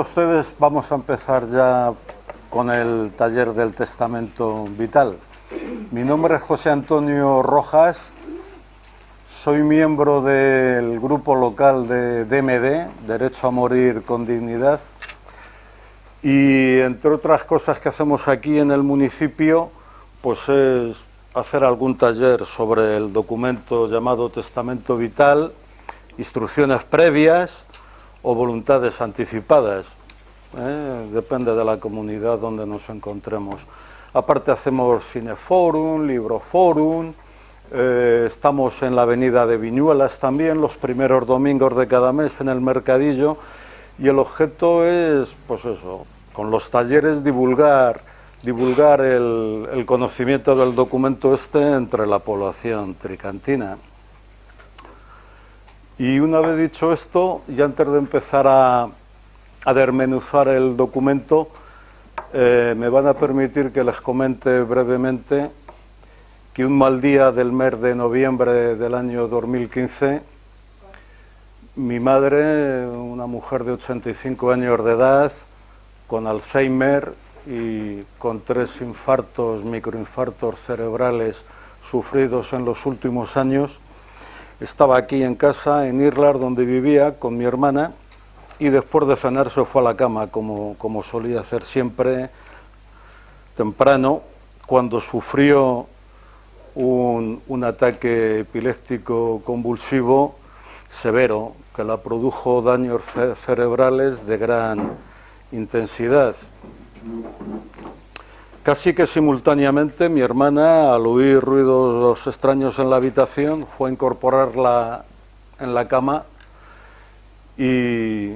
a ustedes, vamos a empezar ya con el taller del testamento vital. Mi nombre es José Antonio Rojas, soy miembro del grupo local de DMD, Derecho a Morir con Dignidad, y entre otras cosas que hacemos aquí en el municipio, pues es hacer algún taller sobre el documento llamado testamento vital, instrucciones previas o voluntades anticipadas, depende de la comunidad donde nos encontremos. Aparte hacemos cineforum, libroforum, estamos en la avenida de Viñuelas también, los primeros domingos de cada mes en el mercadillo, y el objeto es, pues eso, con los talleres divulgar el conocimiento del documento entre la población tricantina. Y una vez dicho esto, y antes de empezar a desmenuzar el documento, me van a permitir que les comente brevemente que un mal día del mes de noviembre del año 2015, mi madre, una mujer de 85 años de edad, con Alzheimer y con 3 microinfartos cerebrales sufridos en los últimos años, estaba aquí en casa, en Irlar, donde vivía, con mi hermana, y después de cenar se fue a la cama, como solía hacer siempre, temprano, cuando sufrió un ataque epiléptico convulsivo severo, que la produjo daños cerebrales de gran intensidad. Casi que simultáneamente mi hermana, al oír ruidos extraños en la habitación, fue a incorporarla en la cama y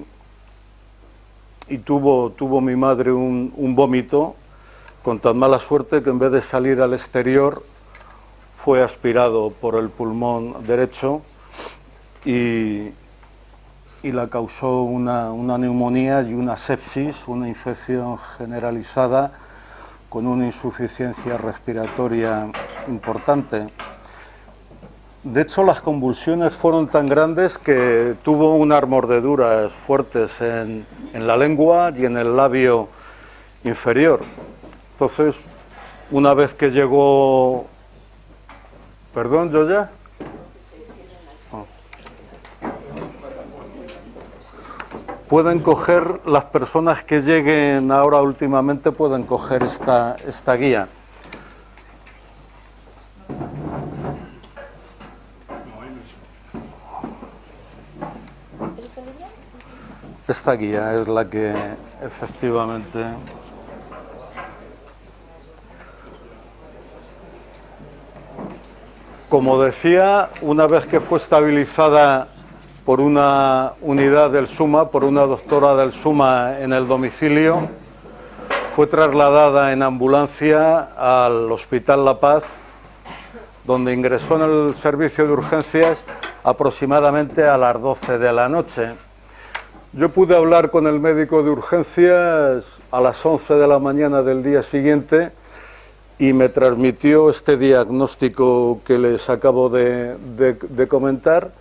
tuvo mi madre un vómito con tan mala suerte que en vez de salir al exterior fue aspirado por el pulmón derecho y la causó una neumonía y una sepsis, una infección generalizada con una insuficiencia respiratoria importante. De hecho, las convulsiones fueron tan grandes que tuvo unas mordeduras fuertes en la lengua y en el labio inferior. Entonces, una vez que llegó... ¿Perdón, yo ya? Pueden coger, las personas que lleguen ahora últimamente pueden coger esta guía. Esta guía es la que efectivamente... Como decía, una vez que fue estabilizada por una unidad del SUMA, por una doctora del SUMA en el domicilio, fue trasladada en ambulancia al Hospital La Paz, donde ingresó en el servicio de urgencias aproximadamente a las 12 de la noche. Yo pude hablar con el médico de urgencias a las 11 de la mañana del día siguiente y me transmitió este diagnóstico que les acabo de comentar,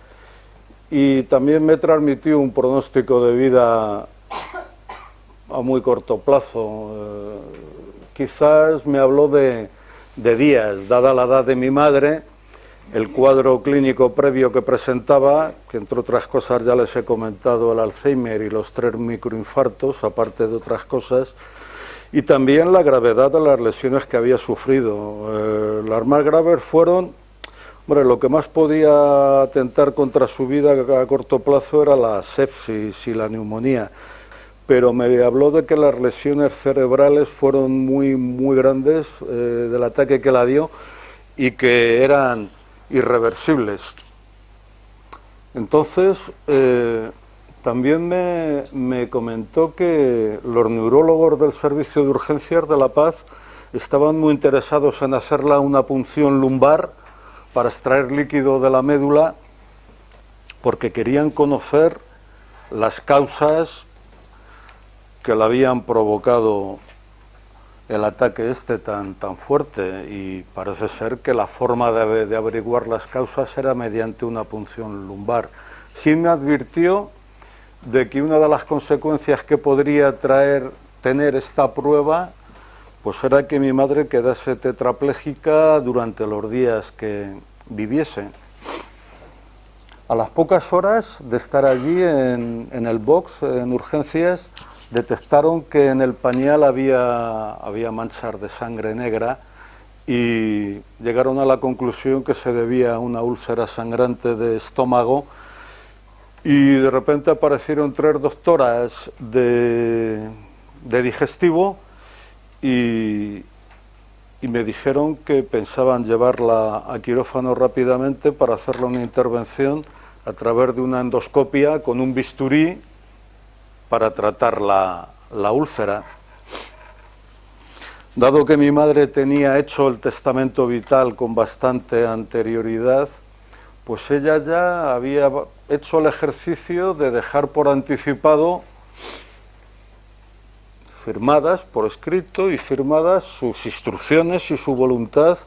y también me transmitió un pronóstico de vida a muy corto plazo. Quizás me habló de días, dada la edad de mi madre, el cuadro clínico previo que presentaba, que entre otras cosas ya les he comentado, el Alzheimer y los 3 microinfartos, aparte de otras cosas, y también la gravedad de las lesiones que había sufrido. Las más graves fueron, lo que más podía atentar contra su vida a corto plazo era la sepsis y la neumonía, pero me habló de que las lesiones cerebrales fueron muy grandes del ataque que la dio y que eran irreversibles. Entonces, también me comentó que los neurólogos del Servicio de Urgencias de La Paz estaban muy interesados en hacerle una punción lumbar para extraer líquido de la médula, porque querían conocer las causas que le habían provocado el ataque tan fuerte, y parece ser que la forma de averiguar las causas era mediante una punción lumbar. Sí me advirtió de que una de las consecuencias que podría tener esta prueba pues era que mi madre quedase tetrapléjica durante los días que viviese. A las pocas horas de estar allí en el box, en urgencias, detectaron que en el pañal había manchas de sangre negra y llegaron a la conclusión que se debía a una úlcera sangrante de estómago, y de repente aparecieron 3 doctoras de digestivo y me dijeron que pensaban llevarla a quirófano rápidamente para hacerle una intervención a través de una endoscopia con un bisturí para tratar la úlcera. Dado que mi madre tenía hecho el testamento vital con bastante anterioridad, pues ella ya había hecho el ejercicio de dejar por anticipado, firmadas por escrito y firmadas sus instrucciones y su voluntad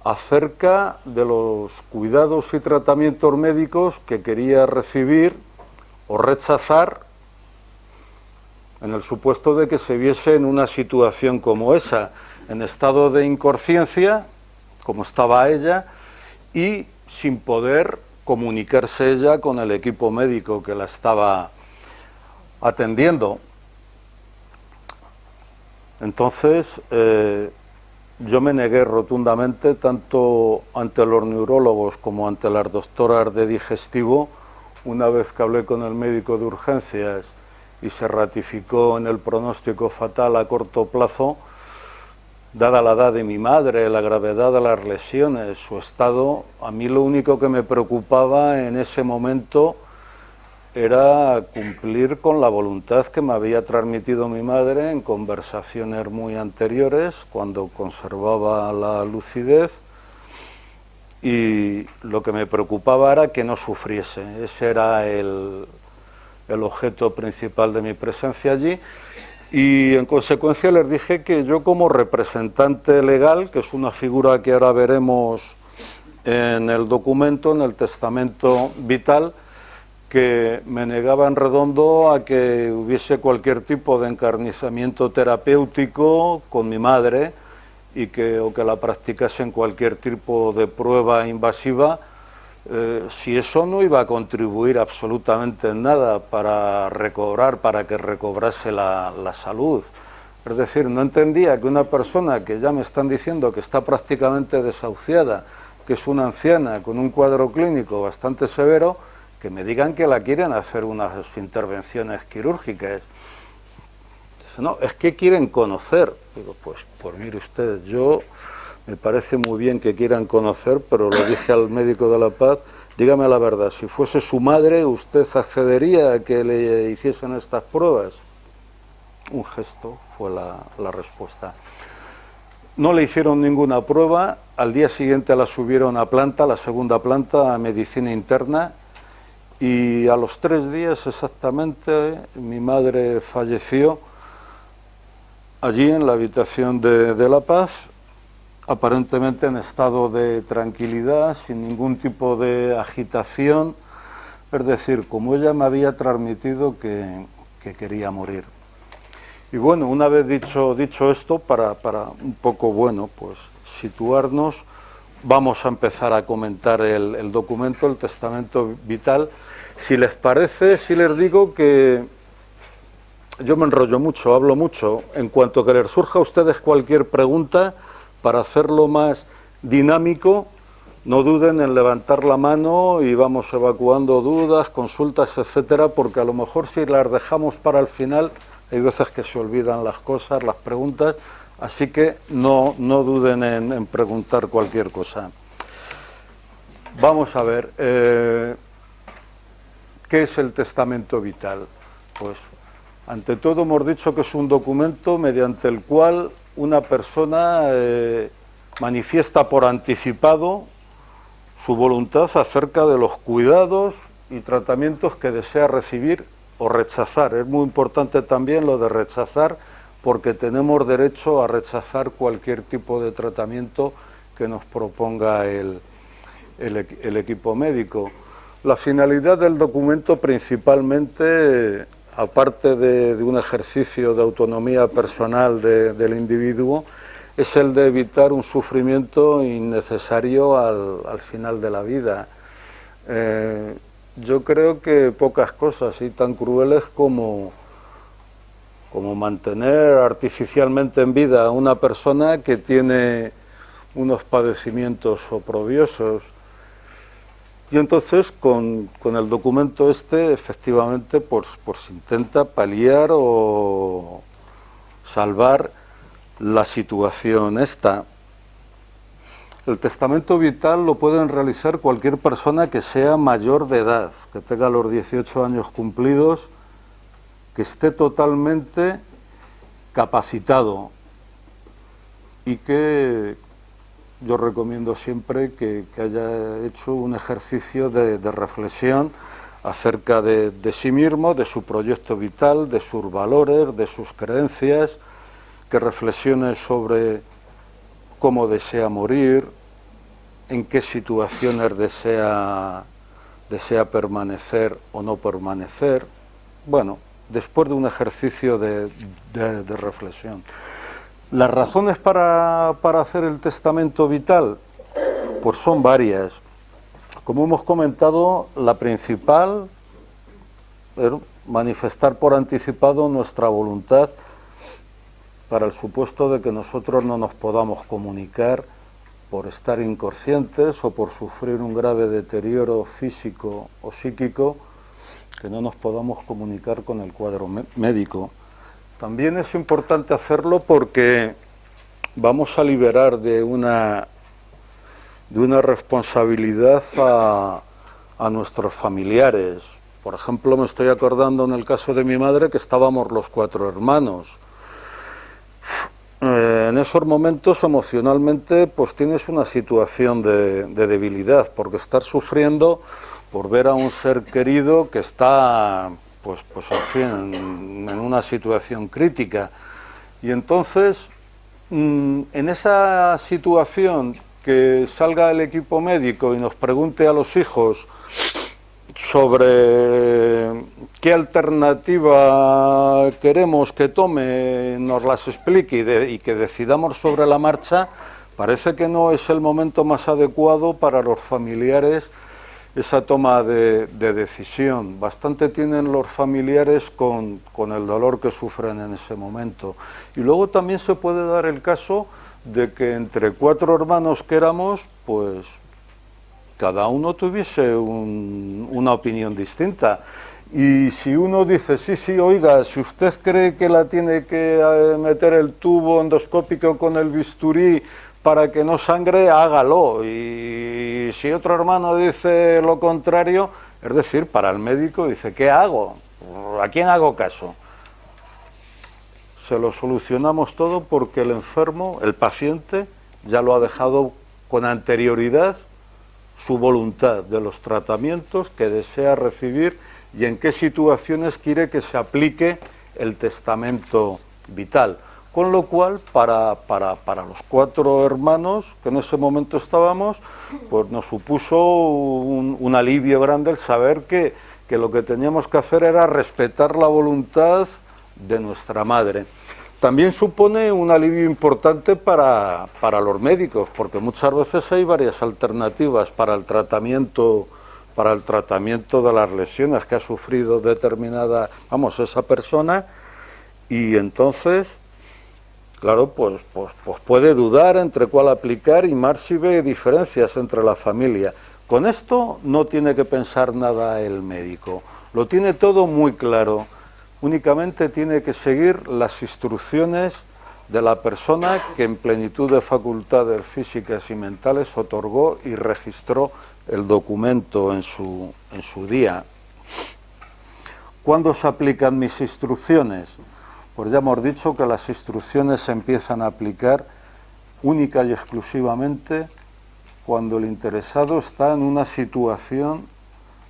acerca de los cuidados y tratamientos médicos que quería recibir o rechazar en el supuesto de que se viese en una situación como esa, en estado de inconsciencia, como estaba ella, y sin poder comunicarse ella con el equipo médico que la estaba atendiendo. Entonces, yo me negué rotundamente, tanto ante los neurólogos como ante las doctoras de digestivo. Una vez que hablé con el médico de urgencias y se ratificó en el pronóstico fatal a corto plazo, dada la edad de mi madre, la gravedad de las lesiones, su estado, a mí lo único que me preocupaba en ese momento era cumplir con la voluntad que me había transmitido mi madre en conversaciones muy anteriores, cuando conservaba la lucidez, y lo que me preocupaba era que no sufriese. Ese era el objeto principal de mi presencia allí, y en consecuencia les dije que yo, como representante legal, que es una figura que ahora veremos en el documento, en el testamento vital, que me negaba en redondo a que hubiese cualquier tipo de encarnizamiento terapéutico con mi madre o que la practicase en cualquier tipo de prueba invasiva, si eso no iba a contribuir absolutamente en nada para que recobrase la salud. Es decir, no entendía que una persona que ya me están diciendo que está prácticamente desahuciada, que es una anciana con un cuadro clínico bastante severo, que me digan que la quieren hacer unas intervenciones quirúrgicas. Dice, no, es que quieren conocer. Digo, pues mire usted, yo me parece muy bien que quieran conocer, pero le dije al médico de La Paz, dígame la verdad, si fuese su madre, ¿usted accedería a que le hiciesen estas pruebas? Un gesto fue la respuesta. No le hicieron ninguna prueba, al día siguiente la subieron a planta, la segunda planta, a medicina interna, y a los 3 días exactamente mi madre falleció allí en la habitación de La Paz, aparentemente en estado de tranquilidad, sin ningún tipo de agitación, es decir, como ella me había transmitido que quería morir. Y bueno, una vez dicho esto, para un poco, bueno, pues situarnos, vamos a empezar a comentar el documento, el testamento vital. Si les parece, si les digo que yo me enrollo mucho, hablo mucho. En cuanto que les surja a ustedes cualquier pregunta, para hacerlo más dinámico, no duden en levantar la mano y vamos evacuando dudas, consultas, etcétera, porque a lo mejor si las dejamos para el final, hay veces que se olvidan las cosas, las preguntas, así que no duden en preguntar cualquier cosa. Vamos a ver, ¿qué es el testamento vital? Pues, ante todo, hemos dicho que es un documento mediante el cual una persona manifiesta por anticipado su voluntad acerca de los cuidados y tratamientos que desea recibir o rechazar. Es muy importante también lo de rechazar, porque tenemos derecho a rechazar cualquier tipo de tratamiento que nos proponga el equipo médico. La finalidad del documento principalmente, aparte de un ejercicio de autonomía personal del individuo, es el de evitar un sufrimiento innecesario al final de la vida. Yo creo que pocas cosas y tan crueles como mantener artificialmente en vida a una persona que tiene unos padecimientos oprobiosos. Y entonces con el documento efectivamente pues se intenta paliar o salvar la situación esta. El testamento vital lo pueden realizar cualquier persona que sea mayor de edad, que tenga los 18 años cumplidos, que esté totalmente capacitado y que yo recomiendo siempre que haya hecho un ejercicio de reflexión acerca de sí mismo, de su proyecto vital, de sus valores, de sus creencias, que reflexione sobre cómo desea morir, en qué situaciones desea permanecer o no permanecer. Bueno, después de un ejercicio de reflexión. Las razones para hacer el testamento vital, pues son varias. Como hemos comentado, la principal es manifestar por anticipado nuestra voluntad para el supuesto de que nosotros no nos podamos comunicar por estar inconscientes o por sufrir un grave deterioro físico o psíquico, que no nos podamos comunicar con el cuadro médico. También es importante hacerlo porque vamos a liberar de una responsabilidad a nuestros familiares. Por ejemplo, me estoy acordando en el caso de mi madre que estábamos los 4 hermanos. En esos momentos emocionalmente pues tienes una situación de debilidad, porque estás sufriendo por ver a un ser querido que está pues en fin, en una situación crítica. Y entonces, en esa situación, que salga el equipo médico y nos pregunte a los hijos sobre qué alternativa queremos que tome, nos las explique y que decidamos sobre la marcha, parece que no es el momento más adecuado para los familiares esa toma de decisión. Bastante tienen los familiares con el dolor que sufren en ese momento. Y luego también se puede dar el caso de que entre 4 hermanos que éramos, pues cada uno tuviese una opinión distinta. Y si uno dice, sí, oiga, si usted cree que la tiene que meter el tubo endoscópico con el bisturí para que no sangre, hágalo. Y si otro hermano dice lo contrario, es decir, para el médico dice, ¿qué hago? ¿A quién hago caso? Se lo solucionamos todo porque el enfermo, el paciente, ya lo ha dejado con anterioridad su voluntad de los tratamientos que desea recibir y en qué situaciones quiere que se aplique el testamento vital. Con lo cual, para los 4 hermanos que en ese momento estábamos, pues nos supuso un alivio grande el saber que lo que teníamos que hacer era respetar la voluntad de nuestra madre. También supone un alivio importante para los médicos, porque muchas veces hay varias alternativas para el tratamiento de las lesiones que ha sufrido esa persona, y entonces, claro, pues puede dudar entre cuál aplicar y más si ve diferencias entre la familia. Con esto no tiene que pensar nada el médico, lo tiene todo muy claro. Únicamente tiene que seguir las instrucciones de la persona que en plenitud de facultades físicas y mentales otorgó y registró el documento en su día. ¿Cuándo se aplican mis instrucciones? Pues ya hemos dicho que las instrucciones se empiezan a aplicar única y exclusivamente cuando el interesado está en una situación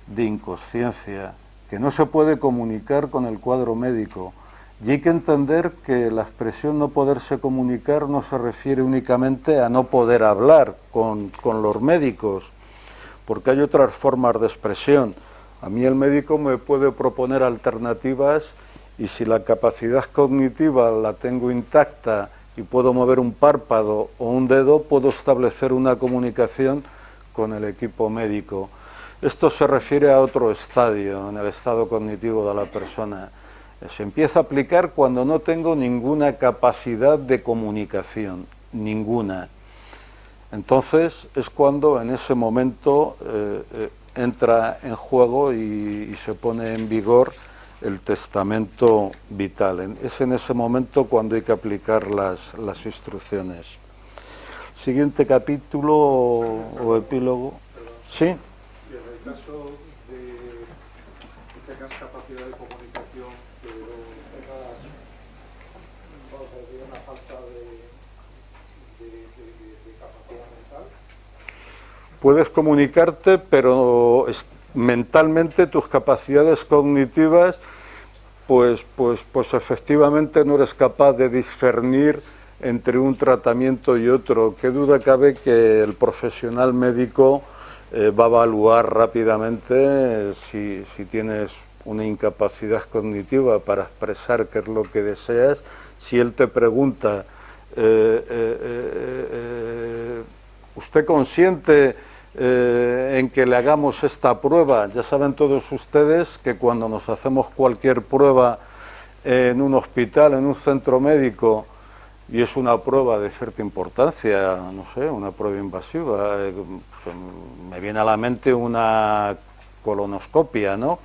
de inconsciencia, que no se puede comunicar con el cuadro médico. Y hay que entender que la expresión no poderse comunicar no se refiere únicamente a no poder hablar con los médicos. porque hay otras formas de expresión. A mí el médico me puede proponer alternativas y si la capacidad cognitiva la tengo intacta y puedo mover un párpado o un dedo, puedo establecer una comunicación con el equipo médico. Esto se refiere a otro estadio, en el estado cognitivo de la persona. Se empieza a aplicar cuando no tengo ninguna capacidad de comunicación, ninguna. Entonces es cuando en ese momento entra en juego y se pone en vigor el testamento vital. Es en ese momento cuando hay que aplicar las instrucciones. Siguiente capítulo o epílogo. ¿Sí? Y en el caso de que tengas capacidad de comunicación, pero tengas, vamos a decir, una falta de capacidad mental. Puedes comunicarte, pero mentalmente tus capacidades cognitivas, pues efectivamente no eres capaz de discernir entre un tratamiento y otro. Qué duda cabe que el profesional médico va a evaluar rápidamente si tienes una incapacidad cognitiva para expresar qué es lo que deseas. Si él te pregunta, ¿usted consiente en que le hagamos esta prueba? Ya saben todos ustedes que cuando nos hacemos cualquier prueba en un hospital, en un centro médico, y es una prueba de cierta importancia, no sé, una prueba invasiva, me viene a la mente una colonoscopia, ¿no?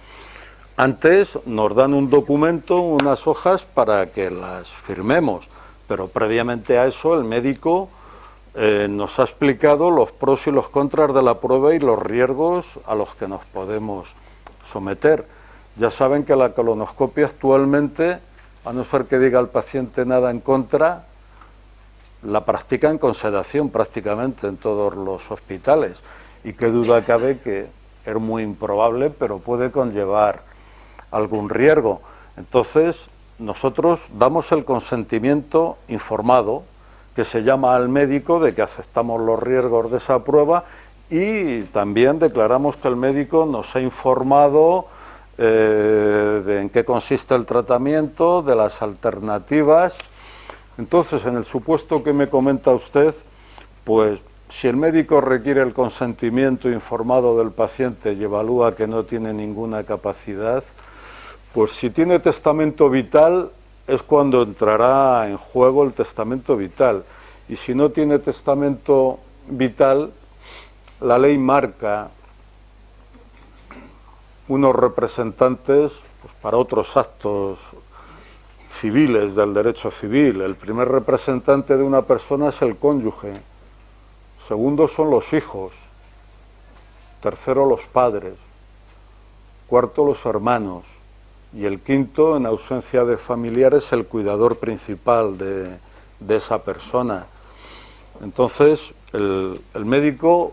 Antes nos dan un documento, unas hojas para que las firmemos, pero previamente a eso el médico nos ha explicado los pros y los contras de la prueba y los riesgos a los que nos podemos someter. Ya saben que la colonoscopia actualmente, a no ser que diga el paciente nada en contra, la practican con sedación prácticamente en todos los hospitales. Y qué duda cabe que es muy improbable, pero puede conllevar algún riesgo. Entonces, nosotros damos el consentimiento informado, que se llama al médico de que aceptamos los riesgos de esa prueba y también declaramos que el médico nos ha informado de en qué consiste el tratamiento, de las alternativas. Entonces, en el supuesto que me comenta usted, pues si el médico requiere el consentimiento informado del paciente y evalúa que no tiene ninguna capacidad, pues si tiene testamento vital, es cuando entrará en juego el testamento vital. Y si no tiene testamento vital, la ley marca unos representantes pues, para otros actos civiles del derecho civil. El primer representante de una persona es el cónyuge, segundo son los hijos, tercero los padres, cuarto los hermanos, y el quinto, en ausencia de familiares, el cuidador principal de esa persona. Entonces, el médico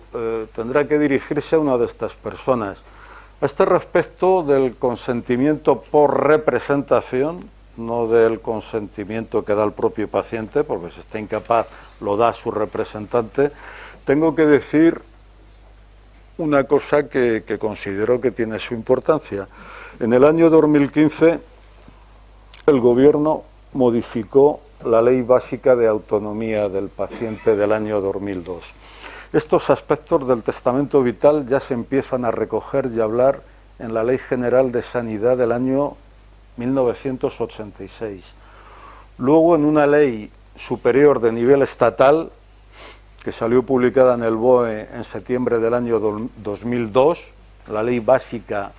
tendrá que dirigirse a una de estas personas. A este respecto del consentimiento por representación, no del consentimiento que da el propio paciente, porque si está incapaz lo da su representante, tengo que decir una cosa que considero que tiene su importancia. En el año 2015 el gobierno modificó la Ley Básica de Autonomía del Paciente del año 2002. Estos aspectos del testamento vital ya se empiezan a recoger y a hablar en la Ley General de Sanidad del año 1986. Luego, en una ley superior de nivel estatal, que salió publicada en el BOE en septiembre del año 2002, la Ley Básica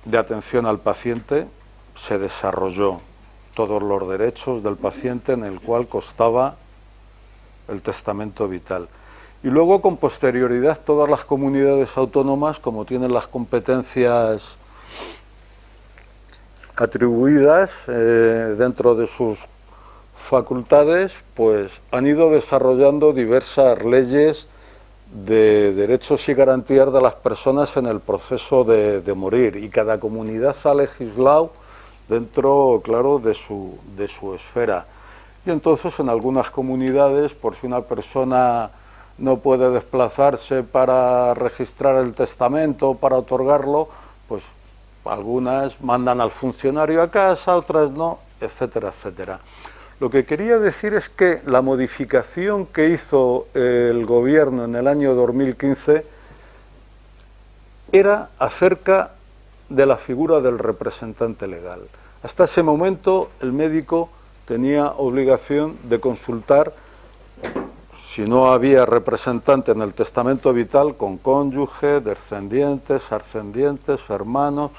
de Atención al Paciente, se desarrolló todos los derechos del paciente en el cual constaba el testamento vital. Y luego, con posterioridad, todas las comunidades autónomas, como tienen las competencias atribuidas dentro de sus facultades, pues han ido desarrollando diversas leyes de derechos y garantías de las personas en el proceso de morir, y cada comunidad ha legislado dentro, claro, de su esfera. Y entonces en algunas comunidades, por si una persona no puede desplazarse para registrar el testamento, para otorgarlo, pues algunas mandan al funcionario a casa, otras no, etcétera, etcétera. Lo que quería decir es que la modificación que hizo el gobierno en el año 2015 era acerca de la figura del representante legal. Hasta ese momento el médico tenía obligación de consultar, si no había representante en el testamento vital, con cónyuge, descendientes, ascendientes, hermanos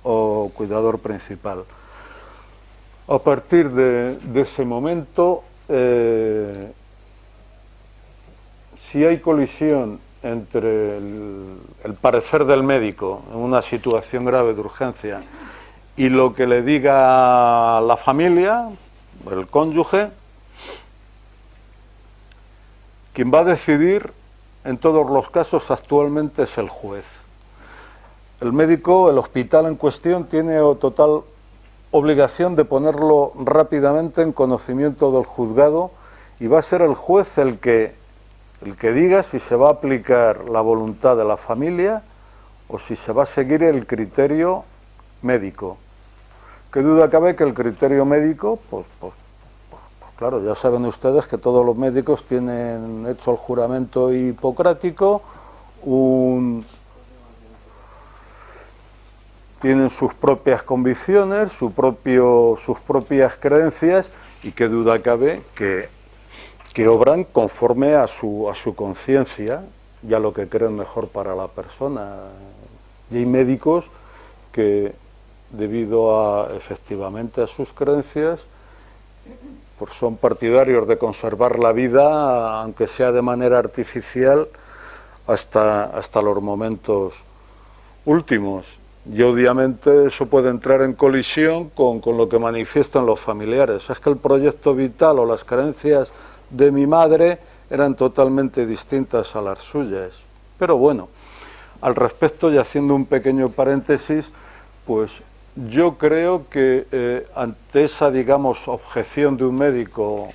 o cuidador principal. A partir de ese momento, si hay colisión entre el parecer del médico en una situación grave de urgencia y lo que le diga la familia, el cónyuge, quien va a decidir en todos los casos actualmente es el juez. El médico, el hospital en cuestión, tiene total obligación de ponerlo rápidamente en conocimiento del juzgado y va a ser el juez el que diga si se va a aplicar la voluntad de la familia o si se va a seguir el criterio médico. Qué duda cabe que el criterio médico, pues claro, ya saben ustedes que todos los médicos tienen hecho el juramento hipocrático, tienen sus propias convicciones, sus propias creencias, y qué duda cabe que obran conforme a su conciencia y a lo que creen mejor para la persona. Y hay médicos que, debido efectivamente a sus creencias, pues son partidarios de conservar la vida, aunque sea de manera artificial, hasta los momentos últimos. Y obviamente eso puede entrar en colisión con lo que manifiestan los familiares. Es que el proyecto vital o las creencias de mi madre eran totalmente distintas a las suyas. Pero bueno, al respecto, y haciendo un pequeño paréntesis, pues yo creo que ante esa, digamos, objeción de un médico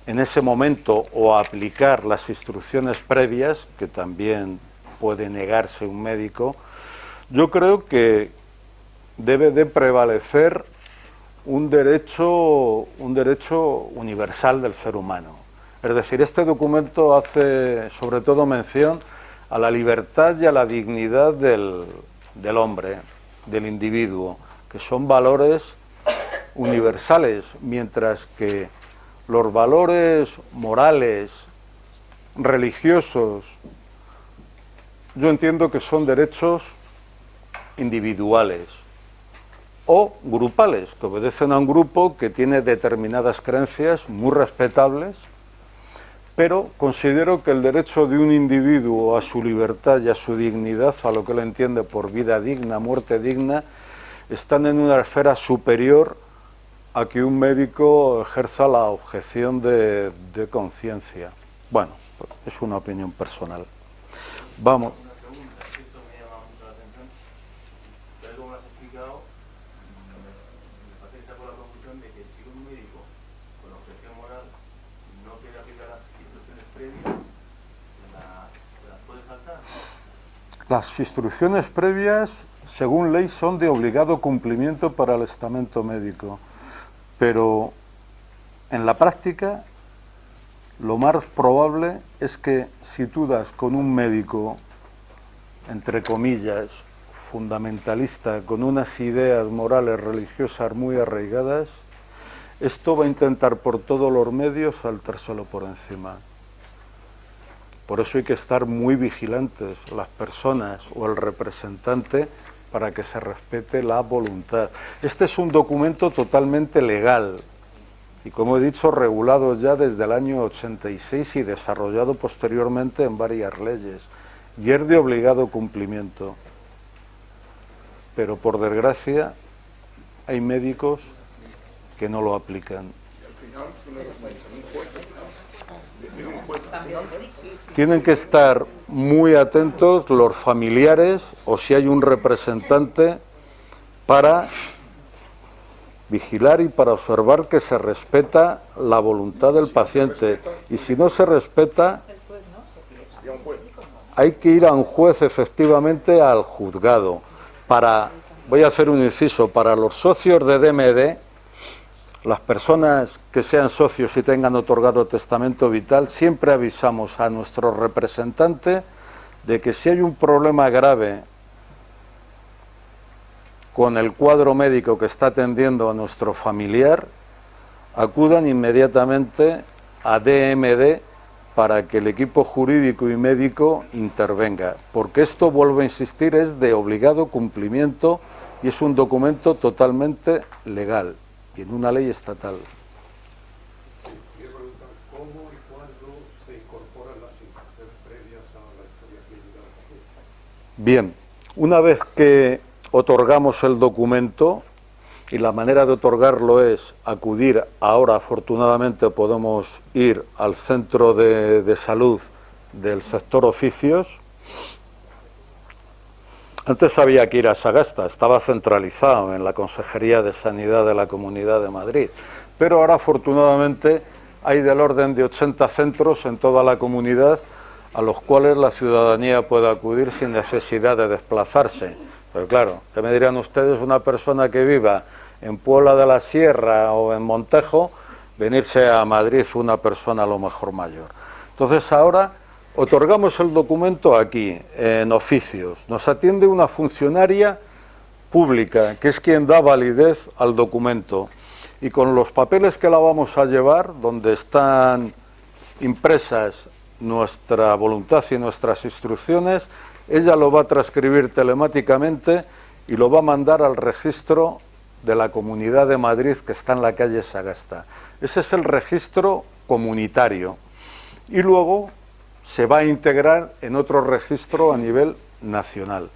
en ese momento, o a aplicar las instrucciones previas, que también puede negarse un médico, yo creo que debe de prevalecer un derecho universal del ser humano. Es decir, este documento hace sobre todo mención a la libertad y a la dignidad del hombre, del individuo, que son valores universales, mientras que los valores morales, religiosos, yo entiendo que son derechos individuales o grupales, que obedecen a un grupo que tiene determinadas creencias muy respetables, pero considero que el derecho de un individuo a su libertad y a su dignidad, a lo que él entiende por vida digna, muerte digna, están en una esfera superior a que un médico ejerza la objeción de conciencia. Bueno, pues es una opinión personal. Vamos. Las instrucciones previas, según ley, son de obligado cumplimiento para el estamento médico, pero en la práctica lo más probable es que si tú das con un médico, entre comillas, fundamentalista, con unas ideas morales religiosas muy arraigadas, esto va a intentar por todos los medios saltárselo por encima. Por eso hay que estar muy vigilantes, las personas o el representante, para que se respete la voluntad. Este es un documento totalmente legal y, como he dicho, regulado ya desde el año 86 y desarrollado posteriormente en varias leyes, y es de obligado cumplimiento. Pero, por desgracia, hay médicos que no lo aplican. Tienen que estar muy atentos los familiares o si hay un representante para vigilar y para observar que se respeta la voluntad del paciente. Y si no se respeta, hay que ir a un juez, efectivamente, al juzgado. Voy a hacer un inciso, para los socios de DMD, las personas que sean socios y tengan otorgado testamento vital, siempre avisamos a nuestro representante de que si hay un problema grave con el cuadro médico que está atendiendo a nuestro familiar, acudan inmediatamente a DMD para que el equipo jurídico y médico intervenga, porque esto, vuelvo a insistir, es de obligado cumplimiento y es un documento totalmente legal y en una ley estatal. Quiero preguntar cómo y cuándo se incorporan las instrucciones previas a la historia clínica del paciente. Bien, una vez que otorgamos el documento, y la manera de otorgarlo es acudir, ahora afortunadamente podemos ir al centro de salud del sector oficios. Antes había que ir a Sagasta, estaba centralizado en la Consejería de Sanidad de la Comunidad de Madrid, pero ahora afortunadamente hay del orden de 80 centros en toda la comunidad a los cuales la ciudadanía puede acudir sin necesidad de desplazarse. Pero claro, ¿qué me dirán ustedes? Una persona que viva en Puebla de la Sierra o en Montejo, venirse a Madrid una persona a lo mejor mayor. Entonces ahora otorgamos el documento aquí, en oficios. Nos atiende una funcionaria pública, que es quien da validez al documento. Y con los papeles que la vamos a llevar, donde están impresas nuestra voluntad y nuestras instrucciones, ella lo va a transcribir telemáticamente y lo va a mandar al registro de la Comunidad de Madrid, que está en la calle Sagasta. Ese es el registro comunitario. Y luego se va a integrar en otro registro a nivel nacional.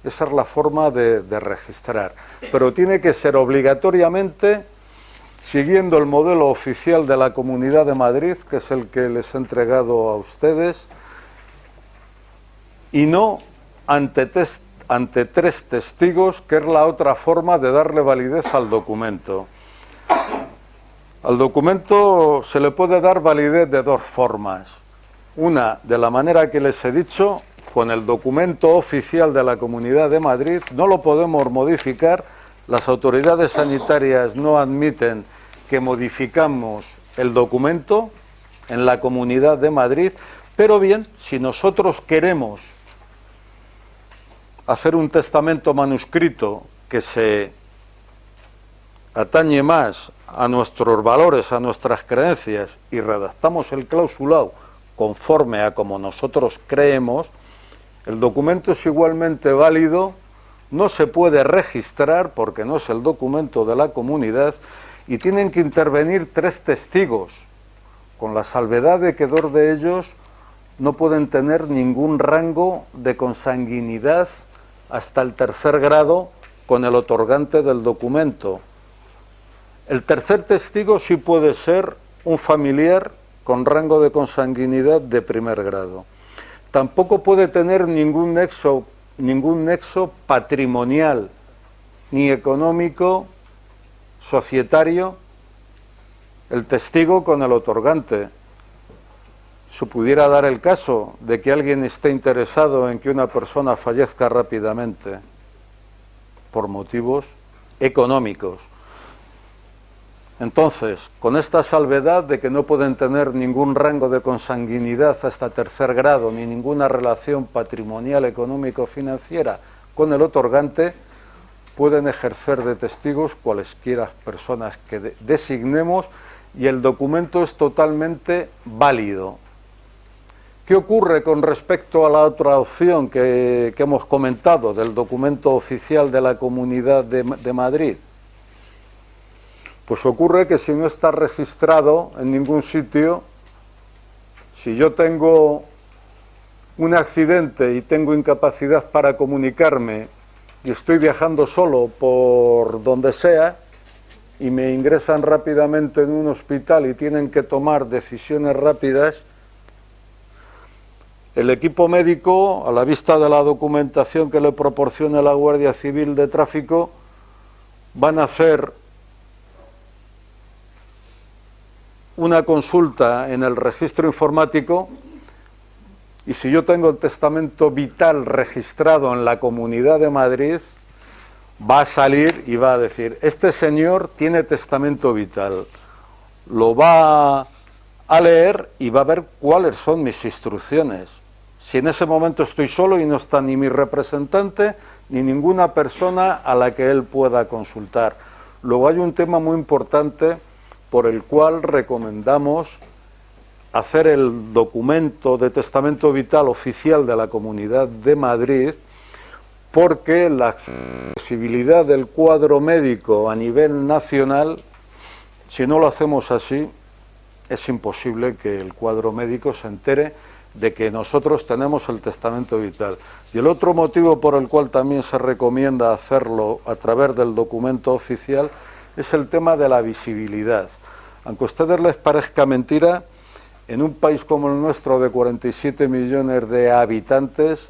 Esa es la forma de registrar. Pero tiene que ser obligatoriamente siguiendo el modelo oficial de la Comunidad de Madrid, que es el que les he entregado a ustedes, y no ante tres testigos, que es la otra forma de darle validez al documento. Al documento se le puede dar validez de dos formas. Una, de la manera que les he dicho, con el documento oficial de la Comunidad de Madrid, no lo podemos modificar, las autoridades sanitarias no admiten que modificamos el documento en la Comunidad de Madrid, pero bien, si nosotros queremos hacer un testamento manuscrito que se atañe más a nuestros valores, a nuestras creencias, y redactamos el clausulado conforme a como nosotros creemos, el documento es igualmente válido, no se puede registrar porque no es el documento de la comunidad y tienen que intervenir tres testigos, con la salvedad de que dos de ellos no pueden tener ningún rango de consanguinidad hasta el tercer grado con el otorgante del documento. El tercer testigo sí puede ser un familiar con rango de consanguinidad de primer grado. Tampoco puede tener ningún nexo patrimonial, ni económico, societario, el testigo con el otorgante. Se pudiera dar el caso de que alguien esté interesado en que una persona fallezca rápidamente por motivos económicos. Entonces, con esta salvedad de que no pueden tener ningún rango de consanguinidad hasta tercer grado, ni ninguna relación patrimonial, económico-financiera con el otorgante, pueden ejercer de testigos cualesquiera personas que designemos y el documento es totalmente válido. ¿Qué ocurre con respecto a la otra opción que hemos comentado del documento oficial de la Comunidad de Madrid? Pues ocurre que si no está registrado en ningún sitio, si yo tengo un accidente y tengo incapacidad para comunicarme y estoy viajando solo por donde sea y me ingresan rápidamente en un hospital y tienen que tomar decisiones rápidas, el equipo médico, a la vista de la documentación que le proporciona la Guardia Civil de Tráfico, van a hacer una consulta en el registro informático Y si yo tengo el testamento vital registrado en la Comunidad de Madrid, va a salir y va a decir, este señor tiene testamento vital. Lo va a leer y va a ver cuáles son mis instrucciones. Si en ese momento estoy solo y no está ni mi representante ni ninguna persona a la que él pueda consultar. Luego hay un tema muy importante por el cual recomendamos hacer el documento de testamento vital oficial de la Comunidad de Madrid, porque la accesibilidad del cuadro médico a nivel nacional, si no lo hacemos así, es imposible que el cuadro médico se entere de que nosotros tenemos el testamento vital. Y el otro motivo por el cual también se recomienda hacerlo a través del documento oficial es el tema de la visibilidad. Aunque a ustedes les parezca mentira, en un país como el nuestro de 47 millones de habitantes,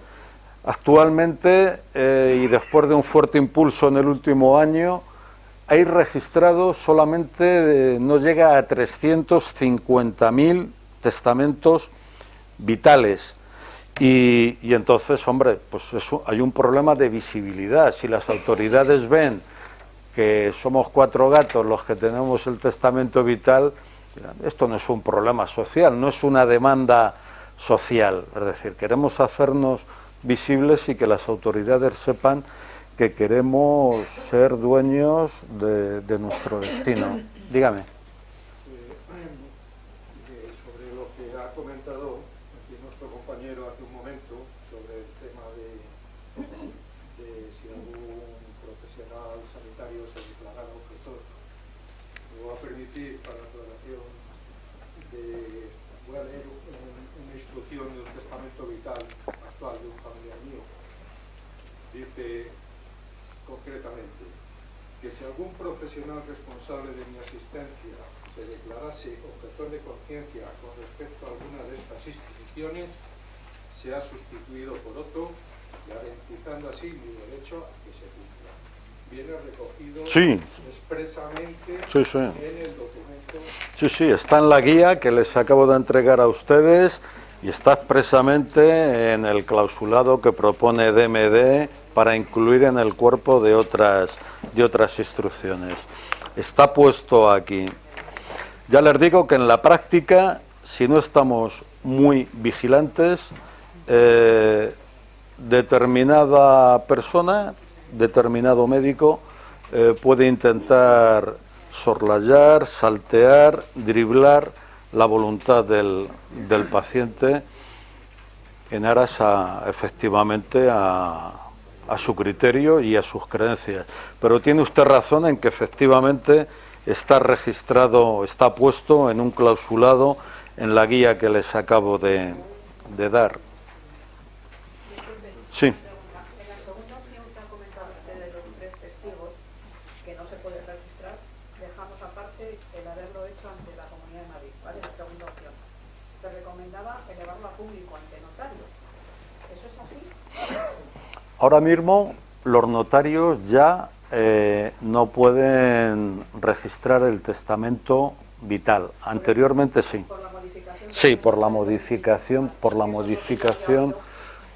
actualmente, y después de un fuerte impulso en el último año, hay registrados solamente, no llega a 350.000 testamentos vitales. Y entonces, hombre, pues hay un problema de visibilidad. Si las autoridades ven que somos 4 gatos los que tenemos el testamento vital, esto no es un problema social, no es una demanda social. Es decir, queremos hacernos visibles y que las autoridades sepan que queremos ser dueños de nuestro destino. Dígame. Sobre lo que ha comentado aquí nuestro compañero hace un momento, sobre el tema de si algún profesional sanitario se declarara objetor, me voy a permitir, para aclaración, voy a leer una instrucción de un testamento vital actual de un familiar mío. Dice concretamente que si algún profesional responsable de mi asistencia se declarase objetor de conciencia con respecto a alguna de estas instituciones, sea sustituido por otro, garantizando así mi derecho a que se cumpla. Viene recogido expresamente en el documento. Sí, está en la guía que les acabo de entregar a ustedes y está expresamente en el clausulado que propone DMD para incluir en el cuerpo de otras instrucciones. Está puesto aquí. Ya les digo que en la práctica, si no estamos muy vigilantes, determinada persona, determinado médico, puede intentar soslayar, saltear, driblar la voluntad del paciente en aras efectivamente a su criterio y a sus creencias. Pero tiene usted razón en que efectivamente está registrado, está puesto en un clausulado en la guía que les acabo de dar. Sí. En la segunda opción que han comentado ustedes de los 3 testigos, que no se puede registrar, dejamos aparte el haberlo hecho ante la Comunidad de Madrid, ¿vale? La segunda opción. Se recomendaba elevarlo a público ante notario. ¿Eso es así? Ahora mismo los notarios ya no pueden registrar el testamento vital. Anteriormente sí. ¿Por la modificación? Sí, por la modificación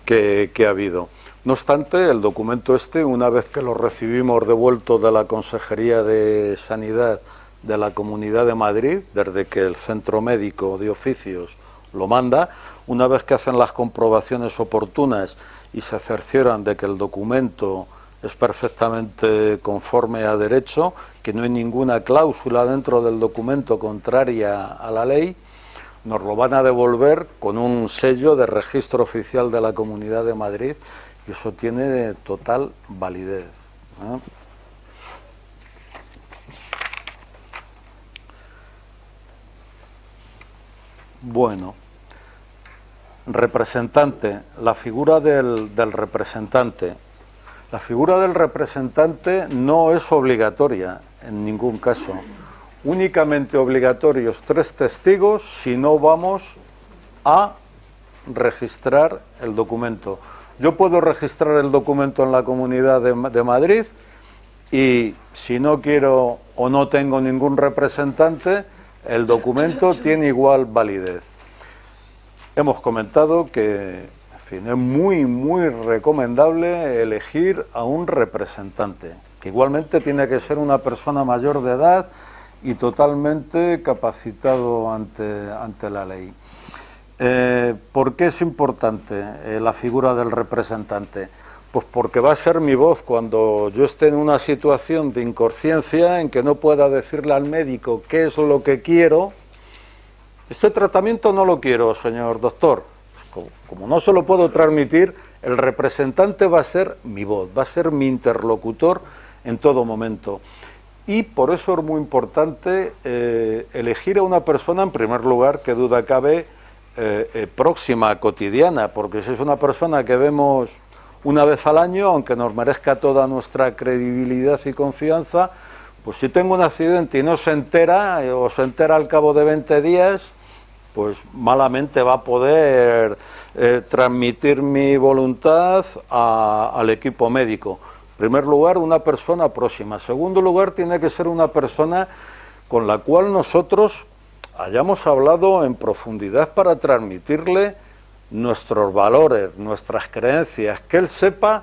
que ha habido. No obstante, el documento una vez que lo recibimos devuelto de la Consejería de Sanidad de la Comunidad de Madrid, desde que el Centro Médico de Oficios lo manda, una vez que hacen las comprobaciones oportunas y se cercioran de que el documento es perfectamente conforme a derecho, que no hay ninguna cláusula dentro del documento contraria a la ley, nos lo van a devolver con un sello de registro oficial de la Comunidad de Madrid y eso tiene total validez. Bueno, representante, la figura del representante. La figura del representante no es obligatoria en ningún caso. Únicamente obligatorios 3 testigos si no vamos a registrar el documento. Yo puedo registrar el documento en la Comunidad de Madrid y si no quiero o no tengo ningún representante, el documento tiene igual validez. hemos comentado que, en fin, es muy recomendable elegir a un representante, que igualmente tiene que ser una persona mayor de edad y totalmente capacitado ante la ley. ¿Por qué es importante la figura del representante? Pues porque va a ser mi voz cuando yo esté en una situación de inconsciencia en que no pueda decirle al médico qué es lo que quiero. Este tratamiento no lo quiero, señor doctor. Como no se lo puedo transmitir, el representante va a ser mi voz, va a ser mi interlocutor en todo momento. Y por eso es muy importante elegir a una persona, en primer lugar, que duda cabe, próxima, cotidiana, porque si es una persona que vemos una vez al año, aunque nos merezca toda nuestra credibilidad y confianza, pues si tengo un accidente y no se entera, o se entera al cabo de 20 días, pues malamente va a poder transmitir mi voluntad al equipo médico. En primer lugar, una persona próxima. En segundo lugar, tiene que ser una persona con la cual nosotros hayamos hablado en profundidad para transmitirle nuestros valores, nuestras creencias, que él sepa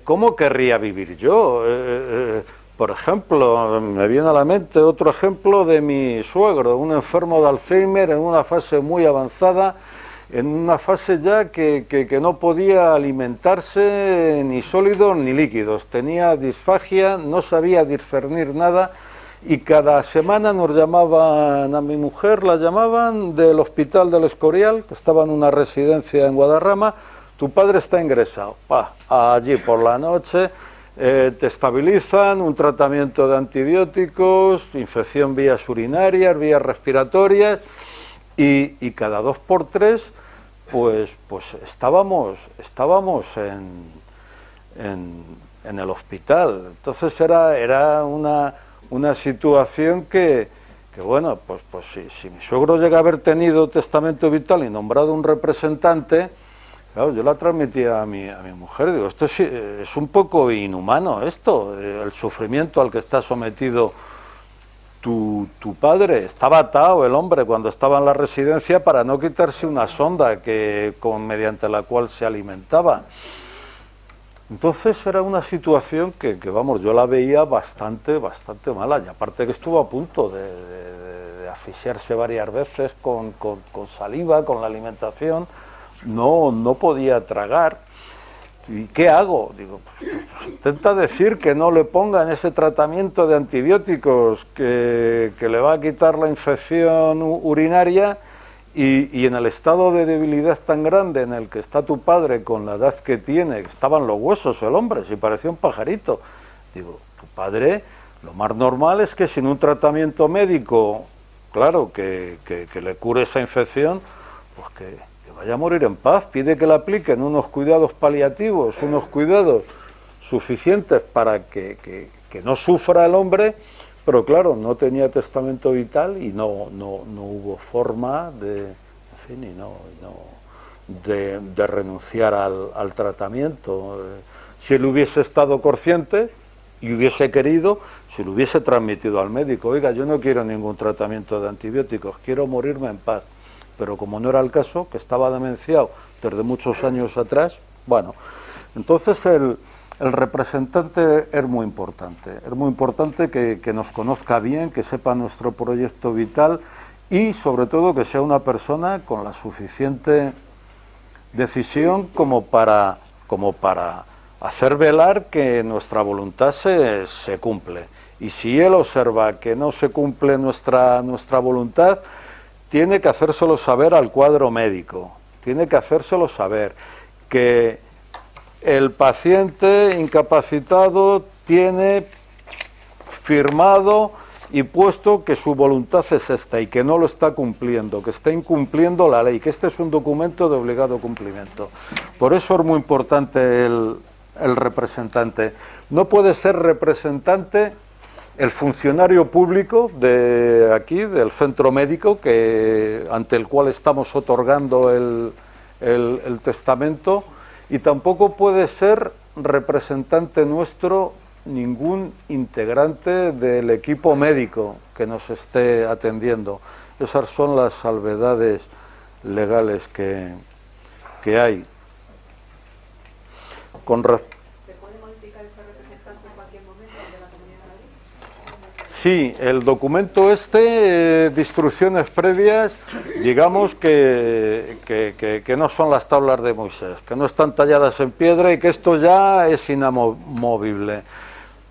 cómo querría vivir yo. Por ejemplo, me viene a la mente otro ejemplo de mi suegro, un enfermo de Alzheimer en una fase muy avanzada, en una fase ya que no podía alimentarse ni sólidos ni líquidos, tenía disfagia, no sabía discernir nada. Y cada semana nos llamaban a mi mujer, la llamaban del Hospital del Escorial, que estaba en una residencia en Guadarrama, tu padre está ingresado. Allí por la noche te estabilizan, un tratamiento de antibióticos, infección vías urinarias, vías respiratorias, y cada 2 por 3 pues estábamos en el hospital. Entonces era una situación que bueno, pues si mi suegro llega a haber tenido testamento vital y nombrado un representante, claro, yo la transmitía a mi mujer, digo, esto es un poco inhumano esto, el sufrimiento al que está sometido tu padre. Estaba atado el hombre cuando estaba en la residencia para no quitarse una sonda mediante la cual se alimentaba. Entonces era una situación que vamos, yo la veía bastante mala, y aparte que estuvo a punto de asfixiarse varias veces con saliva, con la alimentación, no podía tragar. ¿Y qué hago? Digo, pues intenta decir que no le pongan ese tratamiento de antibióticos que le va a quitar la infección urinaria. Y en el estado de debilidad tan grande en el que está tu padre con la edad que tiene, que estaban los huesos el hombre, si parecía un pajarito, digo, tu padre, lo más normal es que sin un tratamiento médico, claro, que le cure esa infección, pues que vaya a morir en paz. Pide que le apliquen unos cuidados paliativos, unos cuidados suficientes para que no sufra el hombre. Pero claro, no tenía testamento vital y no hubo forma de renunciar al tratamiento. Si él hubiese estado consciente y hubiese querido, se lo hubiese transmitido al médico. Oiga, yo no quiero ningún tratamiento de antibióticos, quiero morirme en paz. Pero como no era el caso, que estaba demenciado desde muchos años atrás, bueno, entonces el representante es muy importante que nos conozca bien, que sepa nuestro proyecto vital y sobre todo que sea una persona con la suficiente decisión como para hacer velar que nuestra voluntad se cumple. Y si él observa que no se cumple nuestra voluntad, tiene que hacérselo saber al cuadro médico, tiene que hacérselo saber que el paciente incapacitado tiene firmado y puesto que su voluntad es esta y que no lo está cumpliendo, que está incumpliendo la ley, que este es un documento de obligado cumplimiento. Por eso es muy importante el representante. No puede ser representante el funcionario público de aquí, del centro médico, ante el cual estamos otorgando el testamento. Y tampoco puede ser representante nuestro ningún integrante del equipo médico que nos esté atendiendo. Esas son las salvedades legales que hay. Con respecto ¿Se puede modificar ese representante en cualquier momento de la Comunidad de Madrid? Sí, el documento de instrucciones previas, digamos que no son las tablas de Moisés, que no están talladas en piedra y que esto ya es inamovible.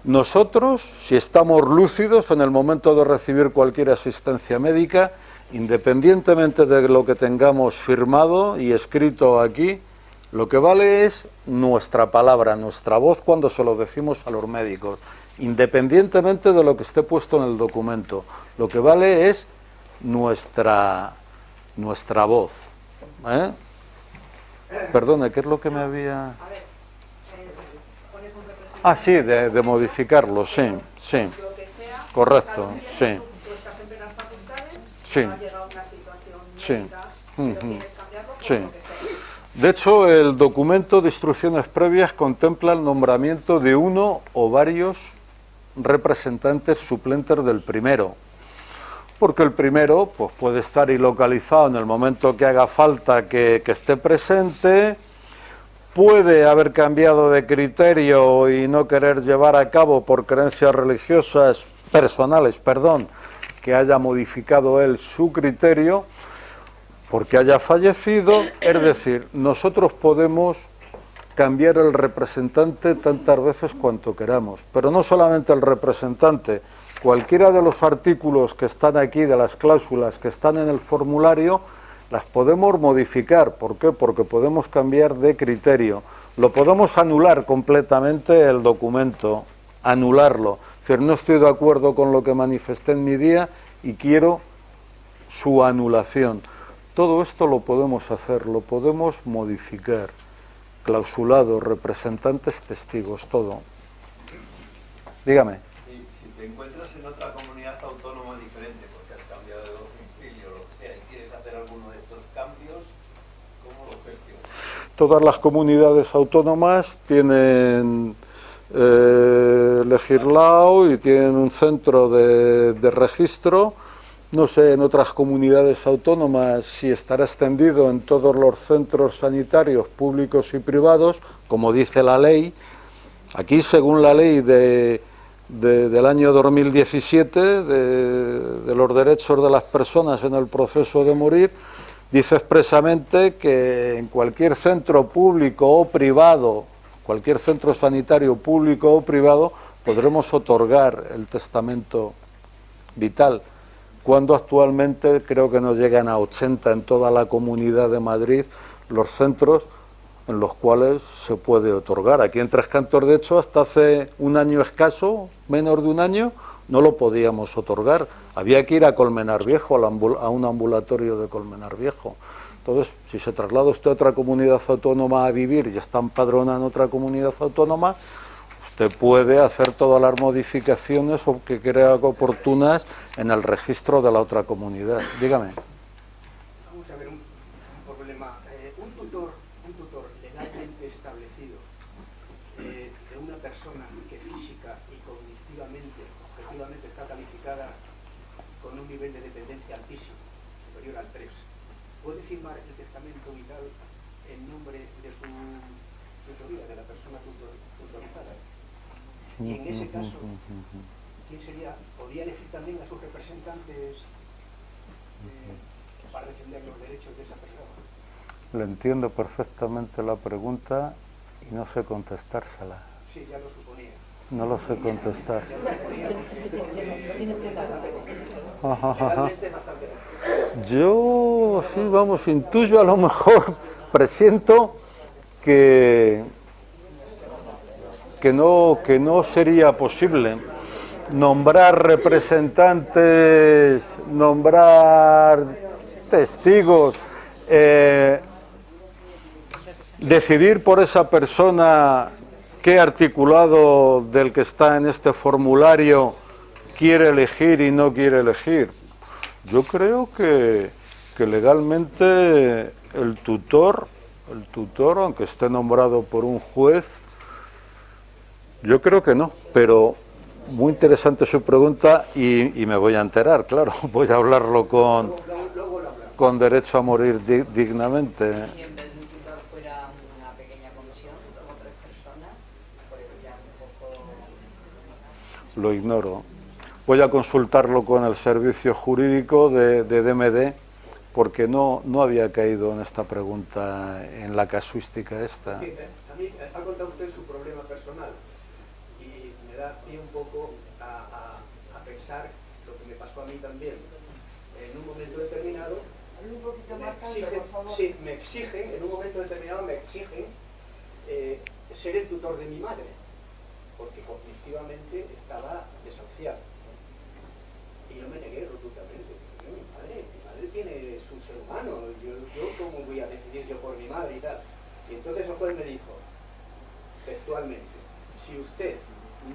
Nosotros, si estamos lúcidos en el momento de recibir cualquier asistencia médica, independientemente de lo que tengamos firmado y escrito aquí, lo que vale es nuestra palabra, nuestra voz cuando se lo decimos a los médicos, independientemente de lo que esté puesto en el documento. Lo que vale es nuestra voz. Perdone, ¿qué es lo que me había...? A ver, pones un representante... Ah, sí, de modificarlo, sí. Lo que sea, Correcto, sí. tú estás en plenas facultades, Sí. no ha llegado una situación Sí. médica, pero quieres cambiarlo por Sí. lo que sea. De hecho, el documento de instrucciones previas contempla el nombramiento de uno o varios representantes suplentes del primero, porque el primero pues, puede estar ilocalizado en el momento que haga falta que esté presente, puede haber cambiado de criterio y no querer llevar a cabo por creencias religiosas personales, que haya modificado él su criterio, porque haya fallecido. Es decir, nosotros podemos cambiar el representante tantas veces cuanto queramos, pero no solamente el representante, cualquiera de los artículos que están aquí, de las cláusulas que están en el formulario, las podemos modificar. ¿Por qué? Porque podemos cambiar de criterio, lo podemos anular completamente el documento, anularlo, es decir, no estoy de acuerdo con lo que manifesté en mi día y quiero su anulación. Todo esto lo podemos hacer, lo podemos modificar, clausulado, representantes, testigos, todo. Dígame. Y si te encuentras en otra comunidad autónoma diferente, porque has cambiado de domicilio o lo que sea, y quieres hacer alguno de estos cambios, ¿cómo lo gestionas? Todas las comunidades autónomas tienen legislado y tienen un centro de registro. No sé, en otras comunidades autónomas si estará extendido en todos los centros sanitarios públicos y privados, como dice la ley. Aquí, según la ley del año 2017, de los derechos de las personas en el proceso de morir, dice expresamente que en cualquier centro público o privado, cualquier centro sanitario público o privado, podremos otorgar el testamento vital, cuando actualmente creo que no llegan a 80 en toda la Comunidad de Madrid los centros en los cuales se puede otorgar. Aquí en Tres Cantos, de hecho, hasta hace un año escaso, menos de un año, no lo podíamos otorgar. Había que ir a Colmenar Viejo, a un ambulatorio de Colmenar Viejo. Entonces, si se traslada usted a otra comunidad autónoma a vivir y está empadronada en otra comunidad autónoma, usted puede hacer todas las modificaciones o que crea oportunas en el registro de la otra comunidad. Dígame. Vamos a ver un problema. Un tutor legalmente establecido de una persona que física y cognitivamente, objetivamente está calificada con un nivel de dependencia altísimo, superior al 3, ¿puede firmar el testamento vital en nombre de su tutoría, de la persona tutorizada? Y en ese caso, ¿quién sería? ¿Podría elegir también a sus representantes para defender los derechos de esa persona? Le entiendo perfectamente la pregunta y no sé contestársela. Sí, ya lo suponía. No lo sé contestar. Yo, sí, vamos, intuyo, a lo mejor presiento que no sería posible nombrar representantes, nombrar testigos, decidir por esa persona qué articulado del que está en este formulario quiere elegir y no quiere elegir. Yo creo que legalmente el tutor, aunque esté nombrado por un juez, yo creo que no, pero muy interesante su pregunta y me voy a enterar, claro, voy a hablarlo con... Luego lo hablamos. con derecho a morir dignamente. Si en vez de un tutor fuera una pequeña comisión, 2 o 3 personas, pues ya un poco... Lo ignoro. Voy a consultarlo con el servicio jurídico de DMD, porque no había caído en esta pregunta, en la casuística esta. Sí, a mí ha contado usted su problema personal y me da pie un poco a pensar lo que me pasó a mí también. En un momento determinado, Hazlo un poquito me más alto, exigen, por favor. sí, me exigen, en un momento determinado me exigen ser el tutor de mi madre, porque cognitivamente estaba desahuciada. Y yo me negué rotundamente. Mi madre tiene su ser humano, yo cómo voy a decidir yo por mi madre y tal. Y entonces el juez me dijo, textualmente, si usted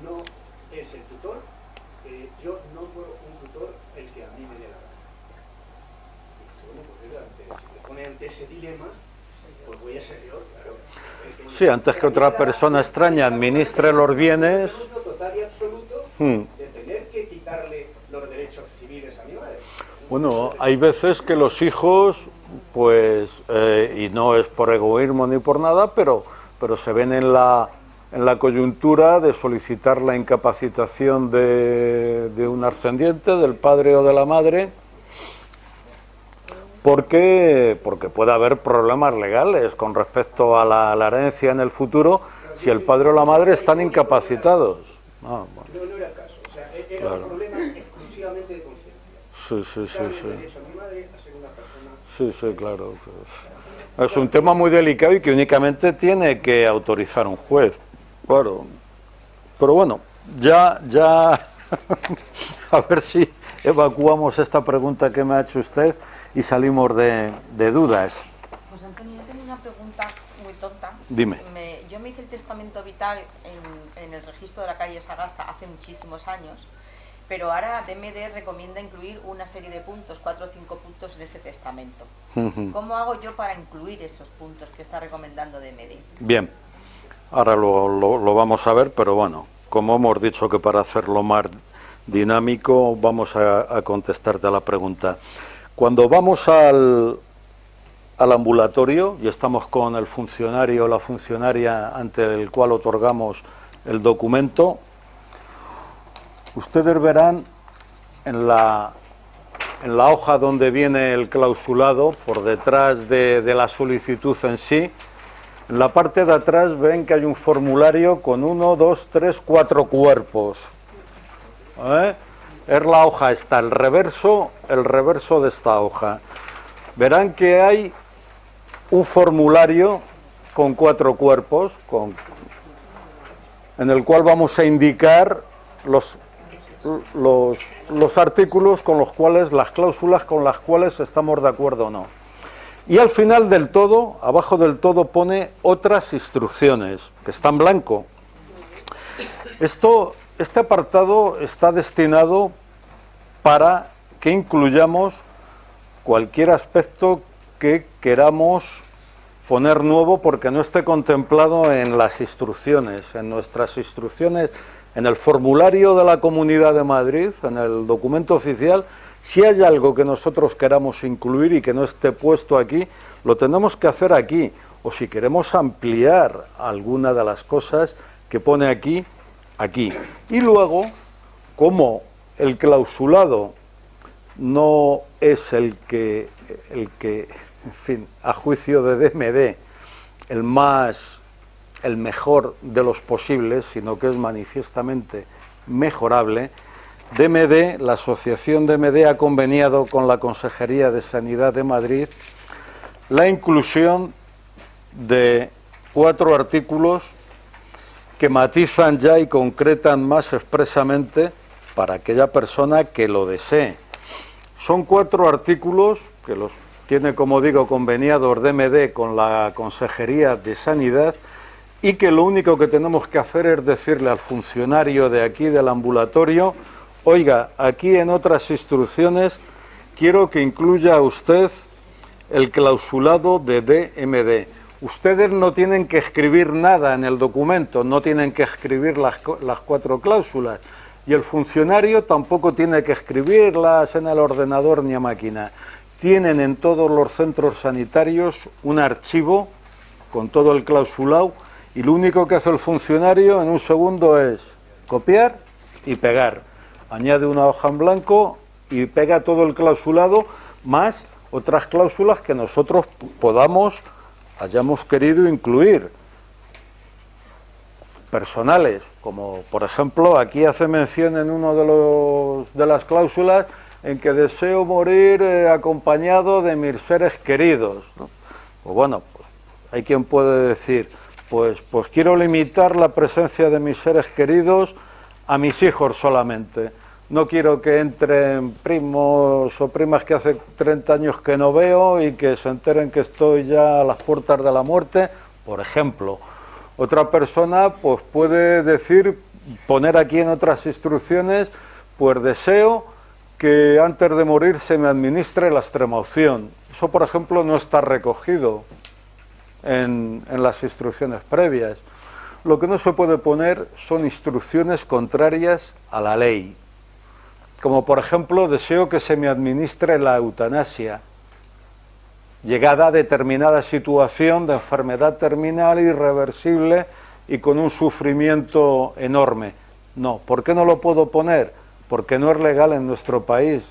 no es el tutor, yo no puedo un tutor el que a mí me dé la gana. Y bueno, pues si me pone ante ese dilema, pues voy a ser yo, claro. Sí, antes que otra persona extraña administre los bienes. Total y absoluto de tener que quitarle los derechos civiles a mi madre. Bueno, hay veces que los hijos, pues, y no es por egoísmo ni por nada, pero se ven en la coyuntura de solicitar la incapacitación de un ascendiente, del padre o de la madre, porque puede haber problemas legales con respecto a la herencia en el futuro si el padre o la madre están incapacitados. No era el caso, o sea, era Claro. un problema exclusivamente de conciencia. Sí. Darle derecho a mi madre a ser una persona... Sí, claro. Es un tema muy delicado y que únicamente tiene que autorizar un juez. Claro. Pero bueno, ya a ver si evacuamos esta pregunta que me ha hecho usted y salimos de dudas. Pues Antonio, yo tengo una pregunta muy tonta. Dime. Yo me hice el testamento vital en el registro de la calle Sagasta hace muchísimos años, pero ahora DMD recomienda incluir una serie de puntos, 4 o 5 puntos en ese testamento. ¿Cómo hago yo para incluir esos puntos que está recomendando DMD? Bien, ahora lo vamos a ver, pero bueno, como hemos dicho que para hacerlo más dinámico, vamos a contestarte a la pregunta. Cuando vamos al ambulatorio y estamos con el funcionario o la funcionaria ante el cual otorgamos el documento, ustedes verán en la hoja donde viene el clausulado, por detrás de la solicitud en sí, en la parte de atrás ven que hay un formulario con 1, 2, 3, 4 cuerpos. Es la hoja esta, el reverso de esta hoja. Verán que hay un formulario con 4 cuerpos, en el cual vamos a indicar los artículos con los cuales, las cláusulas con las cuales estamos de acuerdo o no. Y al final del todo, abajo del todo pone otras instrucciones, que está en blanco. Este apartado está destinado para que incluyamos cualquier aspecto que queramos poner nuevo porque no esté contemplado en las instrucciones, en nuestras instrucciones, en el formulario de la Comunidad de Madrid, en el documento oficial. Si hay algo que nosotros queramos incluir y que no esté puesto aquí, lo tenemos que hacer aquí. O si queremos ampliar alguna de las cosas que pone aquí. Y luego, como el clausulado no es el que, en fin, a juicio de DMD, el mejor de los posibles, sino que es manifiestamente mejorable, DMD, la asociación DMD ha conveniado con la Consejería de Sanidad de Madrid la inclusión de 4 artículos que matizan ya y concretan más expresamente para aquella persona que lo desee. Son 4 artículos que los tiene, como digo, conveniados DMD con la Consejería de Sanidad y que lo único que tenemos que hacer es decirle al funcionario de aquí del ambulatorio: oiga, aquí en otras instrucciones quiero que incluya usted el clausulado de DMD. Ustedes no tienen que escribir nada en el documento, no tienen que escribir las 4 cláusulas, y el funcionario tampoco tiene que escribirlas en el ordenador ni a máquina. tienen en todos los centros sanitarios un archivo con todo el clausulado y lo único que hace el funcionario en un segundo es copiar y pegar. Añade una hoja en blanco y pega todo el clausulado más otras cláusulas que nosotros hayamos querido incluir. Personales, como por ejemplo aquí hace mención en uno de las cláusulas en que deseo morir acompañado de mis seres queridos, ¿no? Pues bueno, pues, hay quien puede decir, pues quiero limitar la presencia de mis seres queridos a mis hijos solamente. No quiero que entren primos o primas que hace 30 años que no veo y que se enteren que estoy ya a las puertas de la muerte, por ejemplo. Otra persona pues puede decir, poner aquí en otras instrucciones, pues deseo que antes de morir se me administre la extremaunción. Eso, por ejemplo, no está recogido en las instrucciones previas. Lo que no se puede poner son instrucciones contrarias a la ley. Como por ejemplo, deseo que se me administre la eutanasia, llegada a determinada situación de enfermedad terminal irreversible y con un sufrimiento enorme. No, ¿por qué no lo puedo poner? Porque no es legal en nuestro país.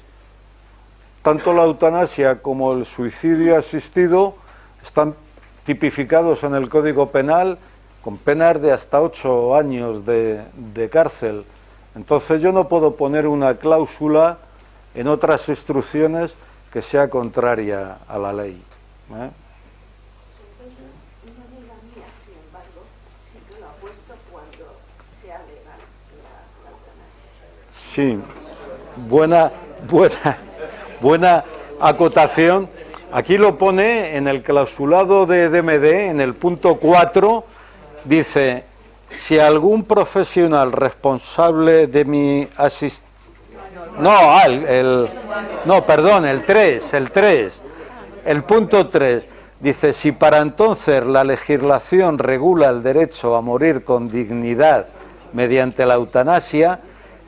Tanto la eutanasia como el suicidio asistido están tipificados en el Código Penal con penas de hasta 8 años de cárcel. Entonces yo no puedo poner una cláusula en otras instrucciones que sea contraria a la ley. Una amiga mía, sin embargo, sí que lo ha puesto cuando sea legal la eutanasia. Sí, buena acotación. Aquí lo pone en el clausulado de DMD, en el punto 4, dice, si algún profesional responsable de mi asistencia... El punto 3 dice, si para entonces la legislación regula el derecho a morir con dignidad mediante la eutanasia,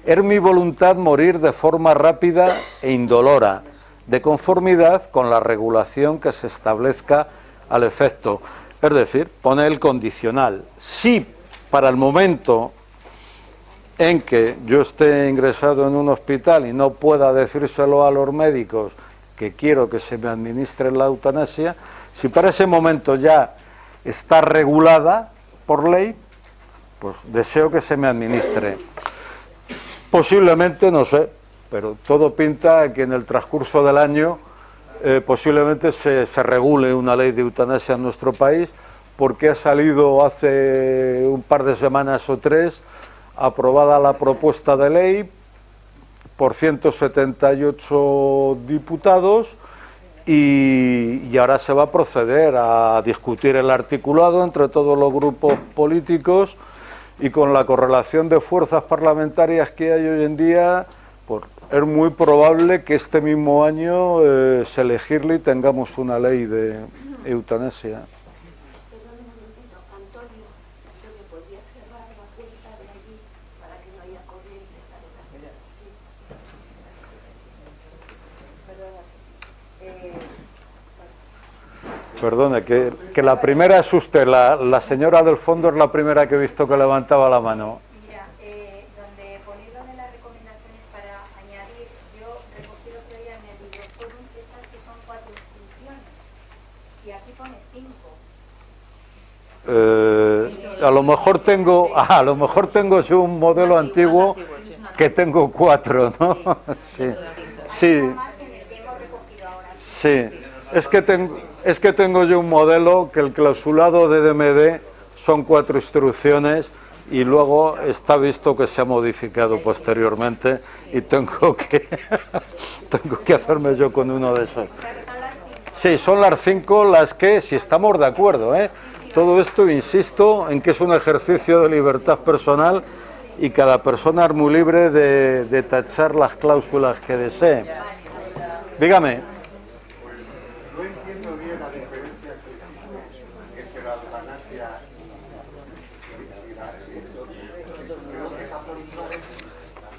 es mi voluntad morir de forma rápida e indolora, de conformidad con la regulación que se establezca al efecto. Es decir, pone el condicional. Si para el momento en que yo esté ingresado en un hospital y no pueda decírselo a los médicos que quiero que se me administre la eutanasia, si para ese momento ya está regulada por ley, pues deseo que se me administre. Posiblemente, no sé, pero todo pinta que en el transcurso del año posiblemente se regule una ley de eutanasia en nuestro país, porque ha salido hace un par de semanas o 3 aprobada la propuesta de ley por 178 diputados y ahora se va a proceder a discutir el articulado entre todos los grupos políticos y con la correlación de fuerzas parlamentarias que hay hoy en día, pues es muy probable que este mismo año se legisle y tengamos una ley de eutanasia. ¿Podría cerrar la cuenta de allí para que no haya corriente? Sí. Perdone, que la primera es usted, la señora del fondo es la primera que he visto que levantaba la mano. Mira, donde ponéis de las recomendaciones para añadir, yo recogí lo que había en el Videoforum, estas que son 4 instrucciones, y aquí pone 5. A lo mejor tengo yo un modelo antiguo que tengo 4, ¿no? Sí. Sí. Es que tengo yo un modelo que el clausulado de DMD son 4 instrucciones y luego está visto que se ha modificado posteriormente y tengo que hacerme yo con uno de esos. Sí, son las 5 las que, si estamos de acuerdo, todo esto, insisto, en que es un ejercicio de libertad personal y cada persona es muy libre de tachar las cláusulas que desee. Dígame. No entiendo bien la diferencia que existe entre la eutanasia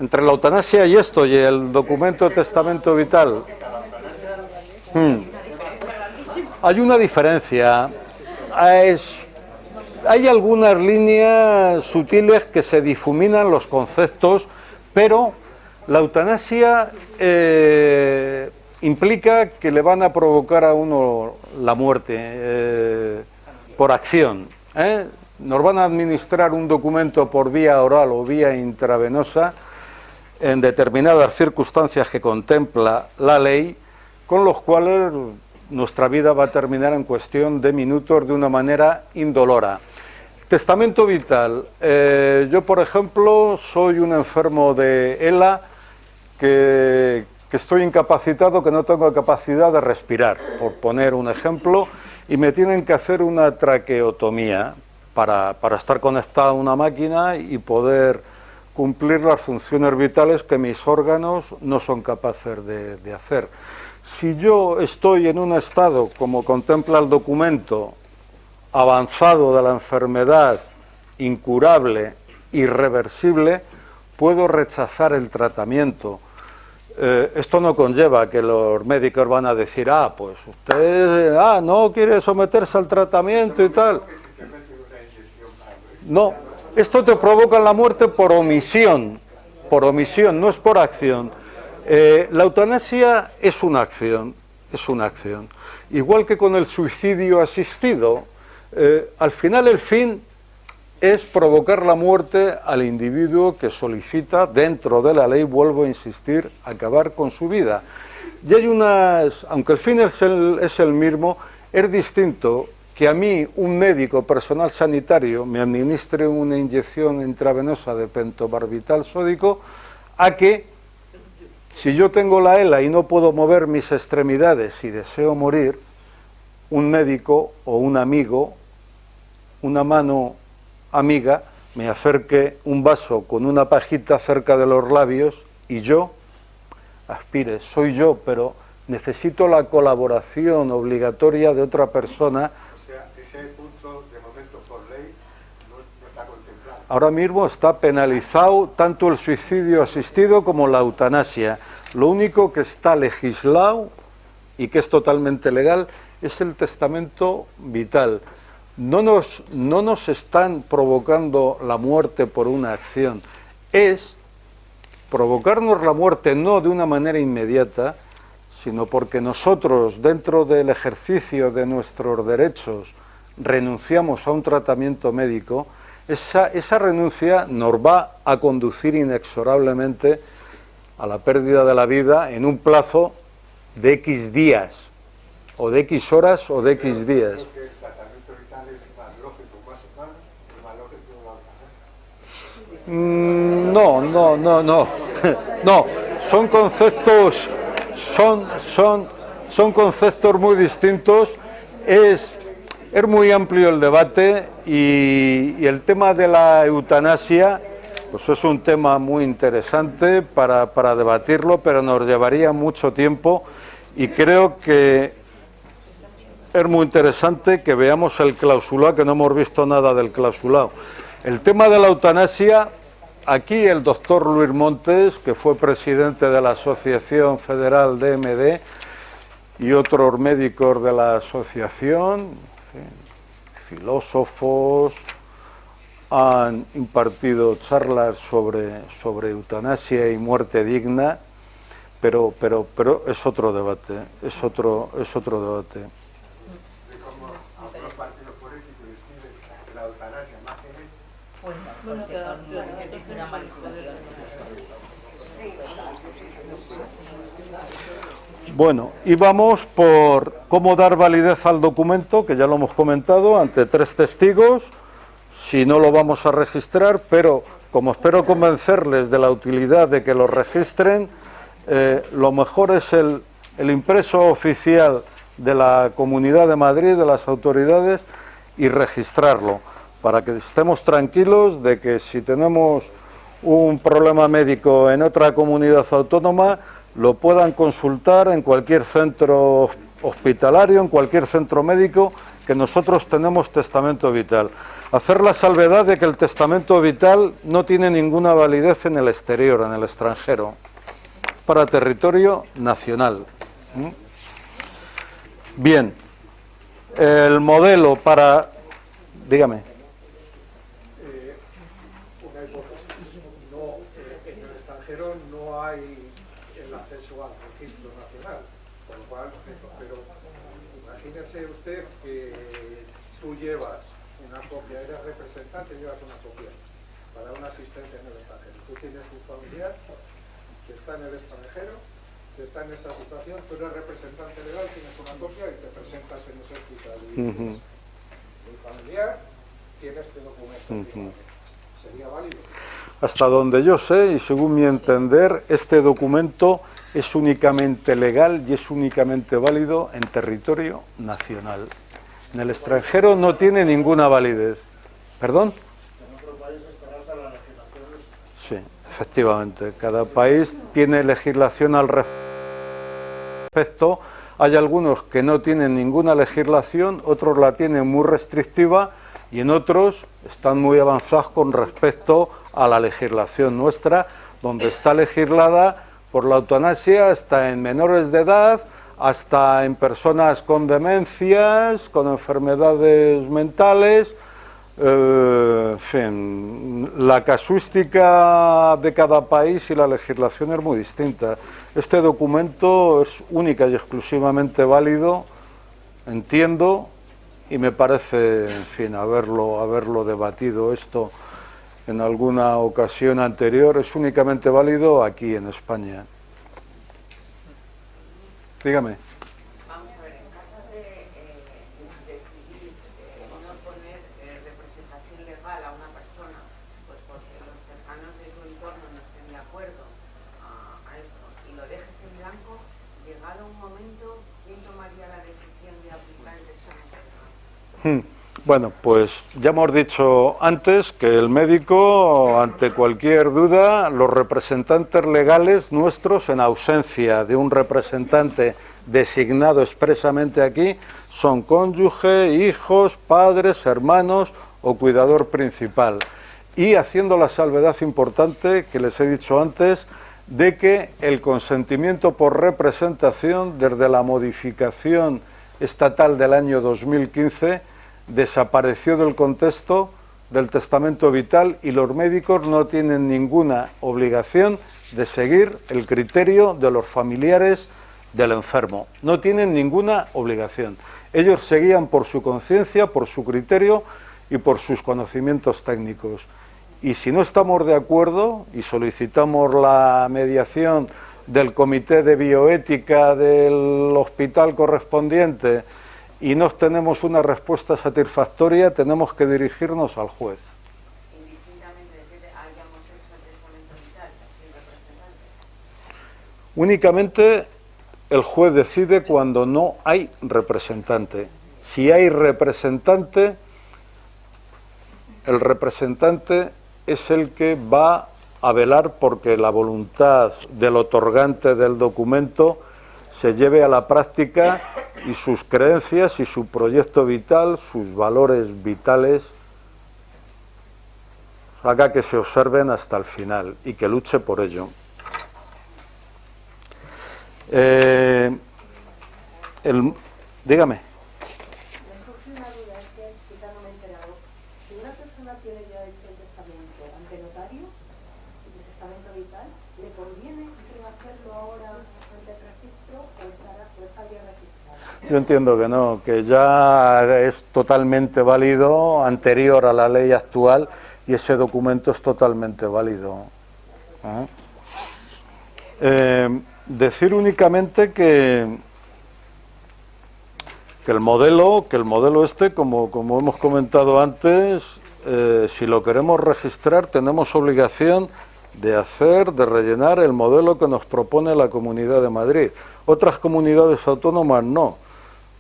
entre la eutanasia y esto y el documento de testamento vital. Hay una diferencia. Hay algunas líneas sutiles que se difuminan los conceptos, pero la eutanasia implica que le van a provocar a uno la muerte por acción. Nos van a administrar un documento por vía oral o vía intravenosa en determinadas circunstancias que contempla la ley, con los cuales nuestra vida va a terminar en cuestión de minutos de una manera indolora. Testamento vital. Yo, por ejemplo, soy un enfermo de ELA que estoy incapacitado, que no tengo capacidad de respirar, por poner un ejemplo, y me tienen que hacer una traqueotomía para estar conectado a una máquina y poder cumplir las funciones vitales que mis órganos no son capaces de hacer. Si yo estoy en un estado, como contempla el documento, avanzado de la enfermedad, incurable, irreversible, puedo rechazar el tratamiento. Esto no conlleva que los médicos van a decir, pues usted no quiere someterse al tratamiento y tal. No, esto te provoca la muerte por omisión, no es por acción. La eutanasia es una acción, Igual que con el suicidio asistido, al final el fin es provocar la muerte al individuo que solicita, dentro de la ley, vuelvo a insistir, acabar con su vida. Y hay aunque el fin es el mismo, es distinto que a mí un médico personal sanitario me administre una inyección intravenosa de pentobarbital sódico, a que si yo tengo la ELA y no puedo mover mis extremidades y deseo morir, un médico o un amigo, una mano amiga, me acerque un vaso con una pajita cerca de los labios y yo aspire. Soy yo, pero necesito la colaboración obligatoria de otra persona. O sea, ese punto, de momento, por ley, no está contemplado. Ahora mismo está penalizado tanto el suicidio asistido como la eutanasia. Lo único que está legislado y que es totalmente legal es el testamento vital. No nos están provocando la muerte por una acción, es provocarnos la muerte no de una manera inmediata, sino porque nosotros, dentro del ejercicio de nuestros derechos, renunciamos a un tratamiento médico. Esa renuncia nos va a conducir inexorablemente a la pérdida de la vida en un plazo de X días, o de X horas, o de X días. No, son conceptos muy distintos. Es muy amplio el debate y el tema de la eutanasia pues es un tema muy interesante para debatirlo, pero nos llevaría mucho tiempo y creo que es muy interesante que veamos el clausulado, que no hemos visto nada del clausulado. El tema de la eutanasia, aquí el doctor Luis Montes, que fue presidente de la Asociación Federal DMD, y otros médicos de la asociación, filósofos, han impartido charlas sobre eutanasia y muerte digna, pero es otro debate, es otro debate. Bueno, porque son una manipulación. Bueno, y vamos por cómo dar validez al documento, que ya lo hemos comentado, ante 3 testigos. Si no lo vamos a registrar, pero como espero convencerles de la utilidad de que lo registren, lo mejor es el impreso oficial de la Comunidad de Madrid, de las autoridades, y registrarlo, para que estemos tranquilos de que si tenemos un problema médico en otra comunidad autónoma, lo puedan consultar en cualquier centro hospitalario, en cualquier centro médico, que nosotros tenemos testamento vital. Hacer la salvedad de que el testamento vital no tiene ninguna validez en el exterior, en el extranjero, para territorio nacional. Bien, el modelo para... Dígame. Una hipótesis. No, en el extranjero no hay el acceso al registro nacional, por lo cual, pero imagínese usted que tú llevas una copia, eres representante, llevas una copia para una asistencia en el extranjero. Tú tienes un familiar que está en el extranjero, que está en esa situación, tú eres representante legal, tienes una copia y te presentas en ese hospital y dices, mi familiar tiene este documento. ¿Sería válido? Hasta donde yo sé, y según mi entender, este documento es únicamente legal y es únicamente válido en territorio nacional. En el extranjero no tiene ninguna validez. ¿Perdón? En otro país estarás a la legislación. Sí, efectivamente. Cada país tiene legislación al respecto. Hay algunos que no tienen ninguna legislación, otros la tienen muy restrictiva y en otros están muy avanzados con respecto a la legislación nuestra, donde está legislada por la eutanasia hasta en menores de edad, hasta en personas con demencias, con enfermedades mentales. En fin, la casuística de cada país y la legislación es muy distinta. Este documento es única y exclusivamente válido, entiendo, y me parece, en fin, haberlo debatido esto en alguna ocasión anterior, es únicamente válido aquí en España. Dígame. Vamos a ver, en caso de decidir no poner representación legal a una persona, pues porque los cercanos de su entorno no estén de acuerdo a esto, y lo dejes en blanco, llegado un momento, ¿quién tomaría la decisión de aplicar el examen? Bueno, pues ya hemos dicho antes que el médico, ante cualquier duda, los representantes legales nuestros, en ausencia de un representante designado expresamente aquí, son cónyuge, hijos, padres, hermanos o cuidador principal. Y haciendo la salvedad importante que les he dicho antes, de que el consentimiento por representación, desde la modificación estatal del año 2015, desapareció del contexto del testamento vital y los médicos no tienen ninguna obligación de seguir el criterio de los familiares del enfermo. No tienen ninguna obligación. Ellos seguían por su conciencia, por su criterio y por sus conocimientos técnicos. Y si no estamos de acuerdo y solicitamos la mediación del Comité de Bioética del hospital correspondiente y no tenemos una respuesta satisfactoria, tenemos que dirigirnos al juez. Indistintamente de que hayamos hecho el testamento vital sin representante. Únicamente el juez decide cuando no hay representante. Si hay representante, el representante es el que va a velar porque la voluntad del otorgante del documento se lleve a la práctica y sus creencias y su proyecto vital, sus valores vitales, haga que se observen hasta el final y que luche por ello. Dígame. Me surge una duda, es que quizá no me he enterado. Si una persona tiene ya hecho el testamento ante notario, el testamento vital, ¿le conviene hacerlo ahora ante el registro o está ya registrado? Yo entiendo que no, que ya es totalmente válido, anterior a la ley actual, y ese documento es totalmente válido. Decir únicamente que el modelo este, como hemos comentado antes, si lo queremos registrar, tenemos obligación de rellenar el modelo que nos propone la Comunidad de Madrid. Otras comunidades autónomas no.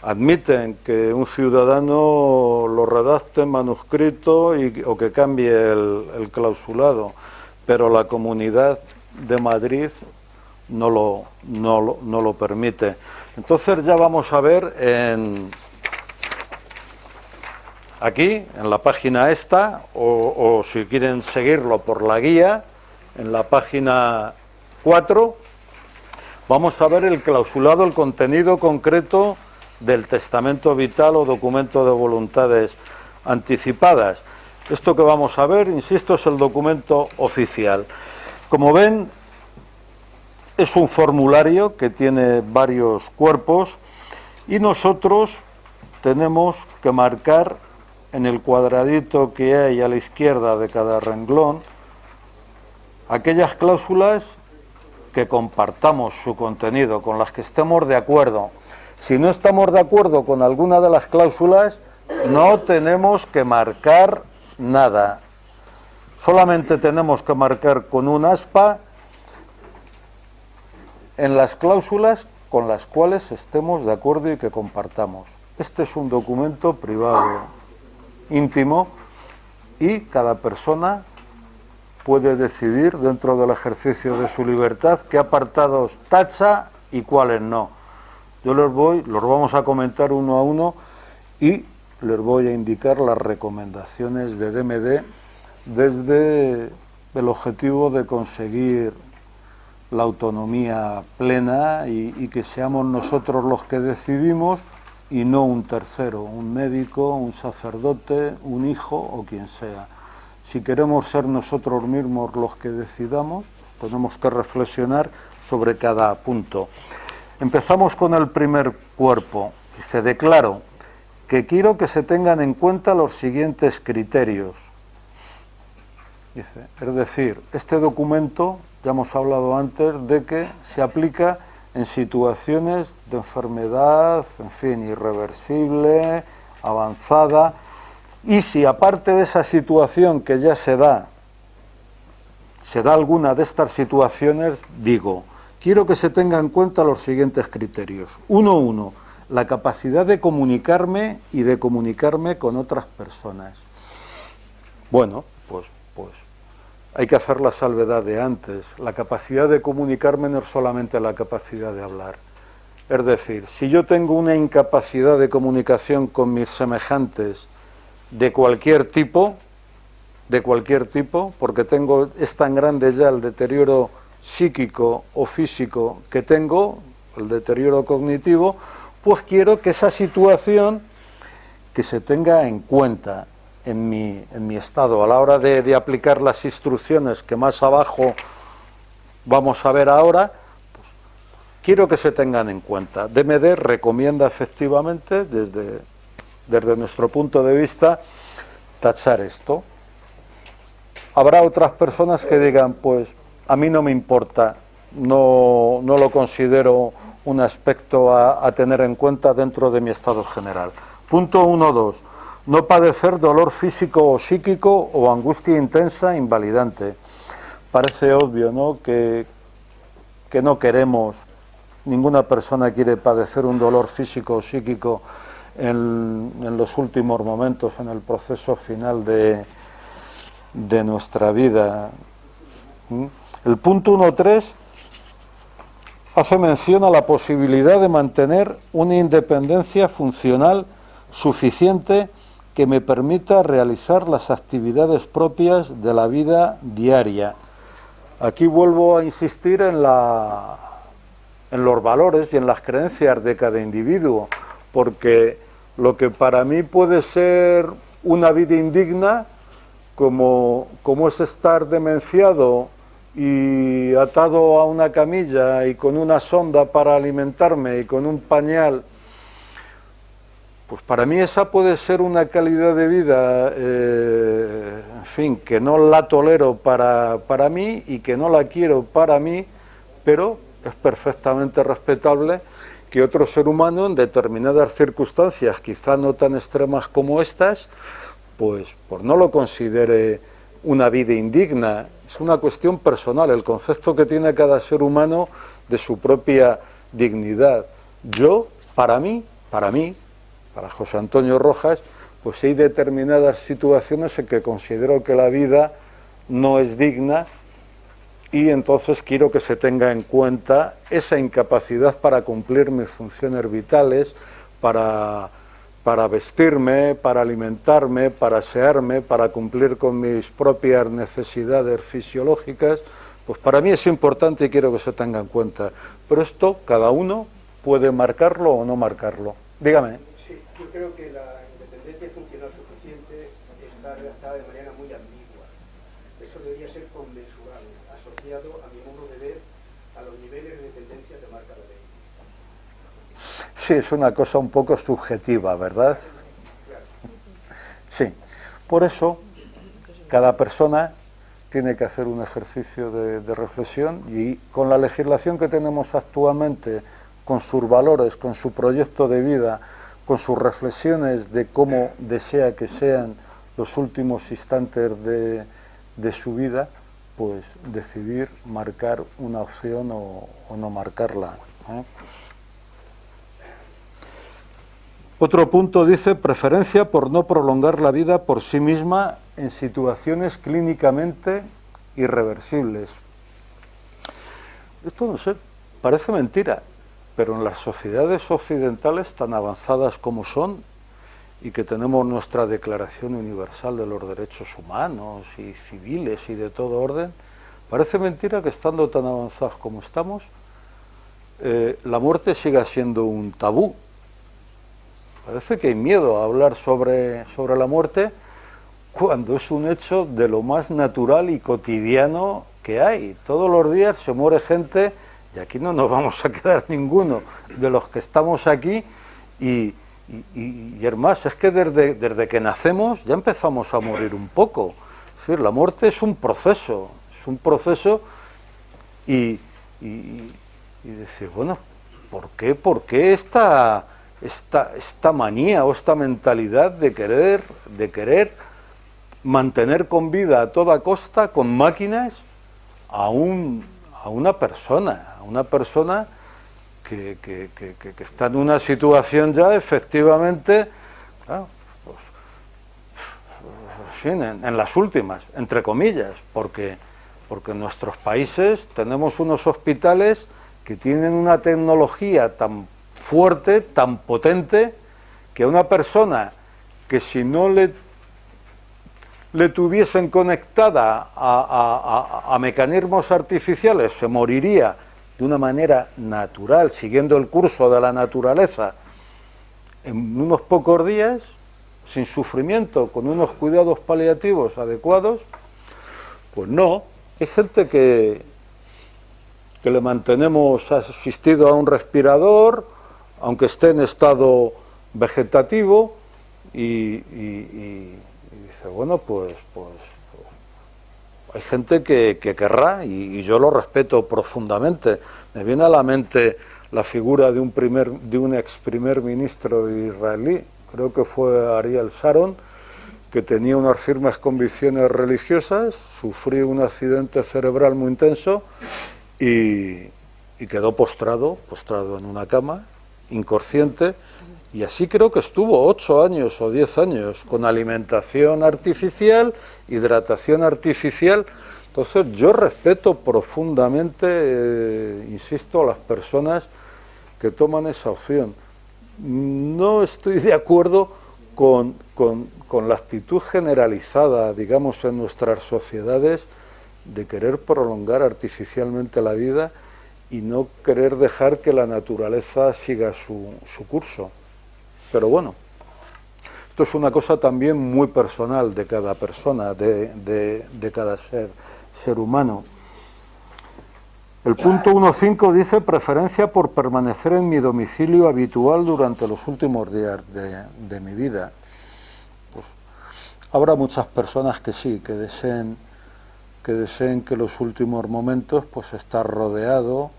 Admiten que un ciudadano lo redacte en manuscrito o que cambie el clausulado, pero la Comunidad de Madrid no lo permite. Entonces ya vamos a ver aquí, en la página esta, o si quieren seguirlo por la guía, en la página 4, vamos a ver el clausulado, el contenido concreto del testamento vital o documento de voluntades anticipadas. Esto que vamos a ver, insisto, es el documento oficial. Como ven, es un formulario que tiene varios cuerpos y nosotros tenemos que marcar en el cuadradito que hay a la izquierda de cada renglón aquellas cláusulas que compartamos su contenido, con las que estemos de acuerdo. Si no estamos de acuerdo con alguna de las cláusulas, no tenemos que marcar nada. Solamente tenemos que marcar con un aspa en las cláusulas con las cuales estemos de acuerdo y que compartamos. Este es un documento privado, íntimo, y cada persona puede decidir dentro del ejercicio de su libertad qué apartados tacha y cuáles no. Yo los vamos a comentar uno a uno y les voy a indicar las recomendaciones de DMD desde el objetivo de conseguir la autonomía plena y que seamos nosotros los que decidimos y no un tercero, un médico, un sacerdote, un hijo o quien sea. Si queremos ser nosotros mismos los que decidamos, tenemos que reflexionar sobre cada punto. Empezamos con el primer cuerpo. Dice, declaro que quiero que se tengan en cuenta los siguientes criterios. Dice, es decir, este documento, ya hemos hablado antes, de que se aplica en situaciones de enfermedad, en fin, irreversible, avanzada, y si aparte de esa situación que ya se da alguna de estas situaciones, digo, quiero que se tengan en cuenta los siguientes criterios. 1.1. La capacidad de comunicarme y de comunicarme con otras personas. Bueno, pues hay que hacer la salvedad de antes. La capacidad de comunicarme no es solamente la capacidad de hablar. Es decir, si yo tengo una incapacidad de comunicación con mis semejantes de cualquier tipo, porque es tan grande ya el deterioro psíquico o físico que tengo, el deterioro cognitivo, pues quiero que esa situación que se tenga en cuenta en mi estado a la hora de aplicar las instrucciones que más abajo vamos a ver ahora, pues, quiero que se tengan en cuenta. DMD recomienda efectivamente desde nuestro punto de vista tachar esto. Habrá otras personas que digan, pues a mí no me importa, no lo considero un aspecto a tener en cuenta dentro de mi estado general. Punto 1.2. No padecer dolor físico o psíquico o angustia intensa invalidante. Parece obvio, ¿no?, que no queremos, ninguna persona quiere padecer un dolor físico o psíquico en los últimos momentos, en el proceso final de nuestra vida. El punto 1.3 hace mención a la posibilidad de mantener una independencia funcional suficiente que me permita realizar las actividades propias de la vida diaria. Aquí vuelvo a insistir en los valores y en las creencias de cada individuo, porque lo que para mí puede ser una vida indigna, como es estar demenciado y atado a una camilla y con una sonda para alimentarme y con un pañal, pues para mí esa puede ser una calidad de vida, en fin, que no la tolero para mí y que no la quiero para mí, pero es perfectamente respetable que otro ser humano en determinadas circunstancias, quizá no tan extremas como estas, pues no lo considere una vida indigna. Es una cuestión personal, el concepto que tiene cada ser humano de su propia dignidad. Yo, para José Antonio Rojas, pues hay determinadas situaciones en que considero que la vida no es digna y entonces quiero que se tenga en cuenta esa incapacidad para cumplir mis funciones vitales, para vestirme, para alimentarme, para asearme, para cumplir con mis propias necesidades fisiológicas. Pues para mí es importante y quiero que se tenga en cuenta. Pero esto cada uno puede marcarlo o no marcarlo. Dígame. Sí, yo creo que la independencia funcional suficiente está redactada de manera muy ambigua. Eso debería ser conmensurable, asociado, a mi modo de ver, a los niveles de dependencia que marca la ley. Sí, es una cosa un poco subjetiva, ¿verdad? Sí. Por eso, cada persona tiene que hacer un ejercicio de reflexión, y con la legislación que tenemos actualmente, con sus valores, con su proyecto de vida, con sus reflexiones de cómo desea que sean los últimos instantes de su vida, pues decidir marcar una opción o no marcarla, ¿eh? Otro punto dice: preferencia por no prolongar la vida por sí misma en situaciones clínicamente irreversibles. Esto, no sé, parece mentira, pero en las sociedades occidentales tan avanzadas como son, y que tenemos nuestra Declaración Universal de los Derechos Humanos y civiles y de todo orden, parece mentira que, estando tan avanzados como estamos, la muerte siga siendo un tabú. Parece que hay miedo a hablar sobre la muerte, cuando es un hecho de lo más natural y cotidiano que hay. Todos los días se muere gente, y aquí no nos vamos a quedar ninguno de los que estamos aquí, y es más, es que desde que nacemos ya empezamos a morir un poco. Es decir, la muerte es un proceso, y decir, bueno, ¿por qué esta manía o esta mentalidad de querer mantener con vida a toda costa, con máquinas, a una persona que está en una situación ya efectivamente, claro, pues, sí, en las últimas, entre comillas, porque en nuestros países tenemos unos hospitales que tienen una tecnología tan fuerte, tan potente, que a una persona que, si no le tuviesen conectada a mecanismos artificiales, se moriría de una manera natural, siguiendo el curso de la naturaleza, en unos pocos días, sin sufrimiento, con unos cuidados paliativos adecuados. Pues no, hay gente que le mantenemos asistido a un respirador, aunque esté en estado vegetativo, y dice, bueno, pues hay gente que querrá, y yo lo respeto profundamente. Me viene a la mente la figura de un ex primer ministro israelí, creo que fue Ariel Sharon, que tenía unas firmes convicciones religiosas, sufrió un accidente cerebral muy intenso y quedó postrado en una cama, inconsciente, y así creo que estuvo 8 años o 10 años, con alimentación artificial, hidratación artificial. Entonces yo respeto profundamente, insisto, a las personas que toman esa opción. No estoy de acuerdo con la actitud generalizada, digamos, en nuestras sociedades, de querer prolongar artificialmente la vida y no querer dejar que la naturaleza siga su curso. Pero bueno, esto es una cosa también muy personal de cada persona, de cada ser humano. El punto 1.5 dice: preferencia por permanecer en mi domicilio habitual durante los últimos días de mi vida. Pues habrá muchas personas que sí, que deseen que los últimos momentos pues estar rodeado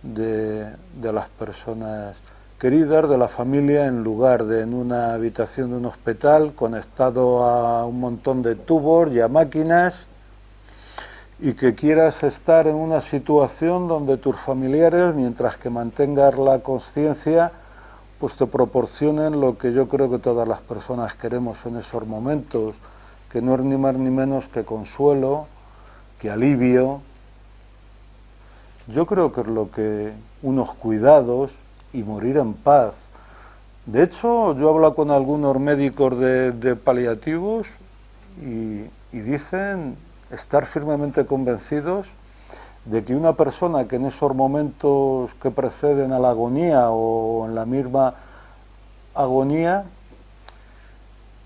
de las personas queridas, de la familia, en lugar de en una habitación de un hospital, conectado a un montón de tubos y a máquinas, y que quieras estar en una situación donde tus familiares, mientras que mantengas la conciencia, pues te proporcionen lo que yo creo que todas las personas queremos en esos momentos, que no es ni más ni menos que consuelo, que alivio. Yo creo que es lo que unos cuidados y morir en paz. De hecho, yo he hablado con algunos médicos de paliativos y dicen estar firmemente convencidos de que una persona que en esos momentos que preceden a la agonía o en la misma agonía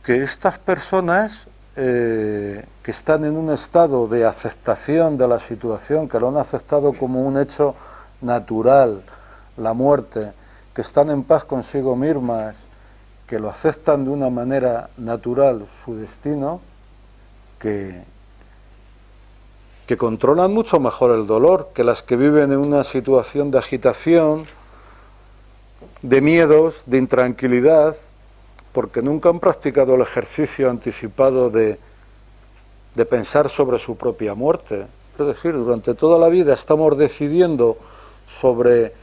que estas personas que están en un estado de aceptación de la situación, que lo han aceptado como un hecho natural, la muerte, que están en paz consigo mismas, que lo aceptan de una manera natural su destino, que controlan mucho mejor el dolor que las que viven en una situación de agitación, de miedos, de intranquilidad, porque nunca han practicado el ejercicio anticipado de pensar sobre su propia muerte. Es decir, durante toda la vida estamos decidiendo sobre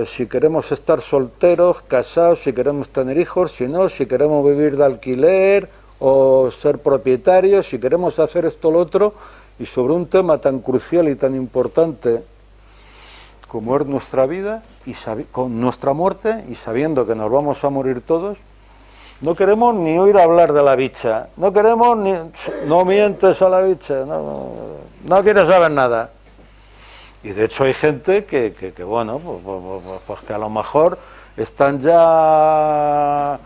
si queremos estar solteros, casados, si queremos tener hijos, si no, si queremos vivir de alquiler o ser propietarios, si queremos hacer esto o lo otro, y sobre un tema tan crucial y tan importante como es nuestra vida y con nuestra muerte, y sabiendo que nos vamos a morir todos, no queremos ni oír hablar de la bicha, no queremos ni... No mientes a la bicha, no quieres saber nada. Y de hecho hay gente que bueno, pues que a lo mejor están ya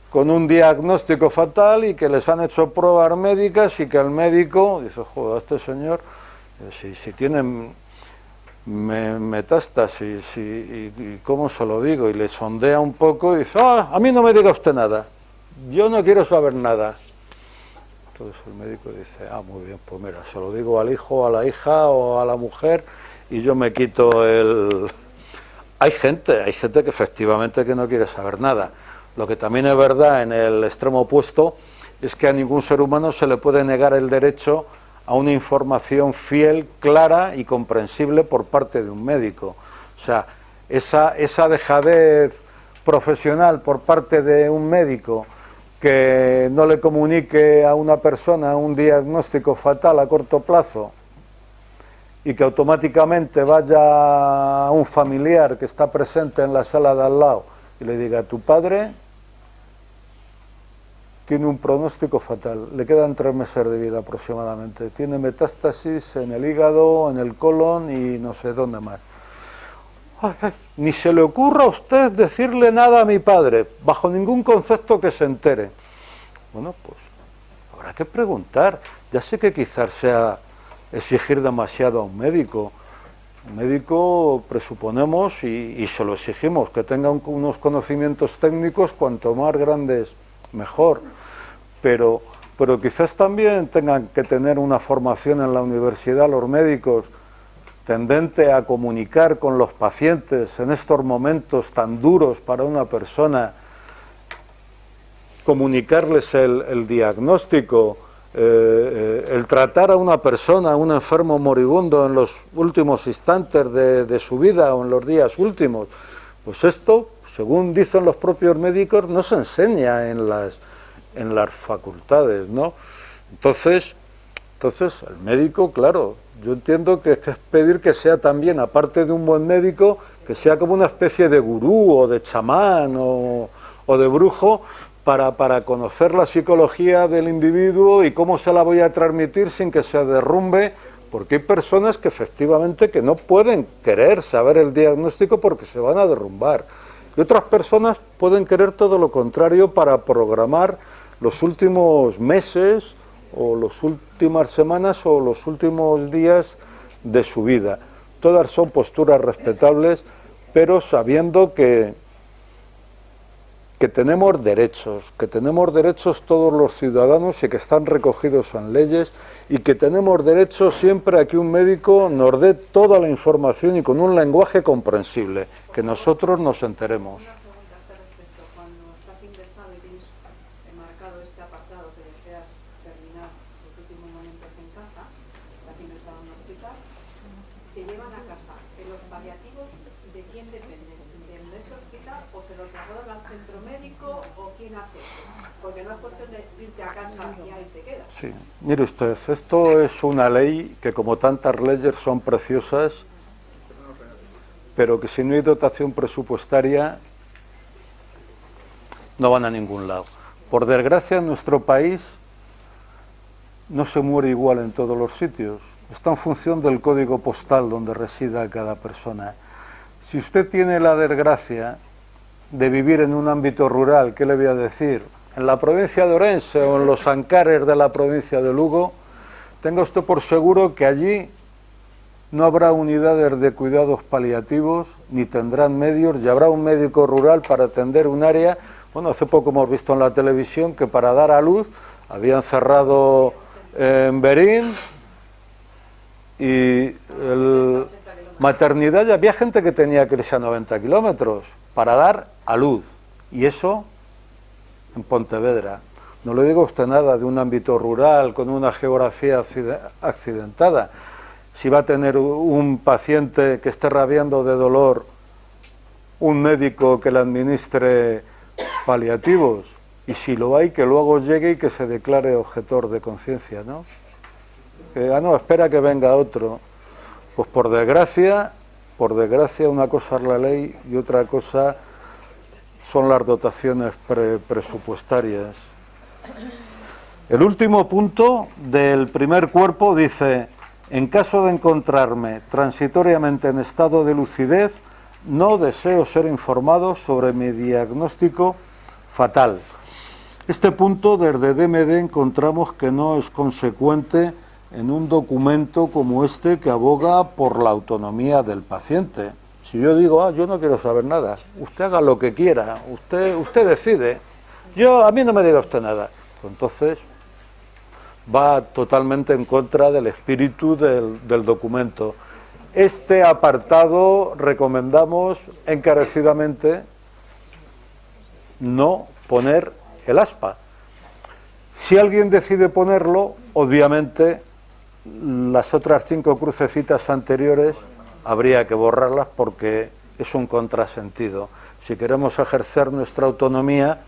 con un diagnóstico fatal y que les han hecho pruebas médicas y que el médico dice, joder, este señor, si tiene metástasis y cómo se lo digo, y le sondea un poco y dice, a mí no me diga usted nada, yo no quiero saber nada. Entonces el médico dice, muy bien, pues mira, se lo digo al hijo, a la hija o a la mujer y yo me quito el... Hay gente que efectivamente que no quiere saber nada. Lo que también es verdad en el extremo opuesto es que a ningún ser humano se le puede negar el derecho a una información fiel, clara y comprensible por parte de un médico. O sea, esa dejadez profesional por parte de un médico que no le comunique a una persona un diagnóstico fatal a corto plazo y que automáticamente vaya a un familiar que está presente en la sala de al lado y le diga, tu padre tiene un pronóstico fatal, le quedan 3 meses de vida aproximadamente, tiene metástasis en el hígado, en el colon y no sé dónde más. Ni se le ocurra a usted decirle nada a mi padre, bajo ningún concepto que se entere. Bueno, pues habrá que preguntar. Ya sé que quizás sea exigir demasiado a un médico. Un médico presuponemos y se lo exigimos, que tenga unos conocimientos técnicos cuanto más grandes mejor. Pero quizás también tengan que tener una formación en la universidad los médicos tendente a comunicar con los pacientes en estos momentos tan duros para una persona, comunicarles el diagnóstico, el tratar a una persona, a un enfermo moribundo en los últimos instantes de su vida o en los días últimos. Pues esto, según dicen los propios médicos, no se enseña en las facultades, ¿no? Entonces el médico, claro, yo entiendo que es pedir que sea también, aparte de un buen médico, que sea como una especie de gurú o de chamán o de brujo para conocer la psicología del individuo y cómo se la voy a transmitir sin que se derrumbe, porque hay personas que efectivamente que no pueden querer saber el diagnóstico porque se van a derrumbar. Y otras personas pueden querer todo lo contrario para programar los últimos meses o las últimas semanas o los últimos días de su vida. Todas son posturas respetables, pero sabiendo que tenemos derechos todos los ciudadanos y que están recogidos en leyes, y que tenemos derecho siempre a que un médico nos dé toda la información y con un lenguaje comprensible, que nosotros nos enteremos. Sí, mire usted, esto es una ley que, como tantas leyes, son preciosas, pero que si no hay dotación presupuestaria no van a ningún lado. Por desgracia, en nuestro país no se muere igual en todos los sitios. Está en función del código postal donde resida cada persona. Si usted tiene la desgracia de vivir en un ámbito rural, ¿qué le voy a decir? En la provincia de Orense o en los Ancares de la provincia de Lugo, tenga usted por seguro que allí no habrá unidades de cuidados paliativos, ni tendrán medios, y habrá un médico rural para atender un área. Bueno, hace poco hemos visto en la televisión que para dar a luz habían cerrado en Berín y maternidad, ya había gente que tenía que irse a 90 kilómetros para dar a luz, y eso en Pontevedra. No le digo a usted nada de un ámbito rural con una geografía accidentada. Si va a tener un paciente que esté rabiando de dolor, un médico que le administre paliativos, y si lo hay, que luego llegue y que se declare objetor de conciencia, ¿no? No, espera que venga otro. Pues por desgracia, una cosa es la ley y otra cosa son las dotaciones presupuestarias. El último punto del primer cuerpo dice: en caso de encontrarme transitoriamente en estado de lucidez, no deseo ser informado sobre mi diagnóstico fatal. Este punto desde DMD encontramos que no es consecuente en un documento como este que aboga por la autonomía del paciente. Si yo digo, yo no quiero saber nada, usted haga lo que quiera, usted decide, a mí no me diga usted nada, pues entonces va totalmente en contra del espíritu del documento. Este apartado recomendamos encarecidamente no poner el aspa. Si alguien decide ponerlo, obviamente las otras 5 crucecitas anteriores habría que borrarlas porque es un contrasentido. Si queremos ejercer nuestra autonomía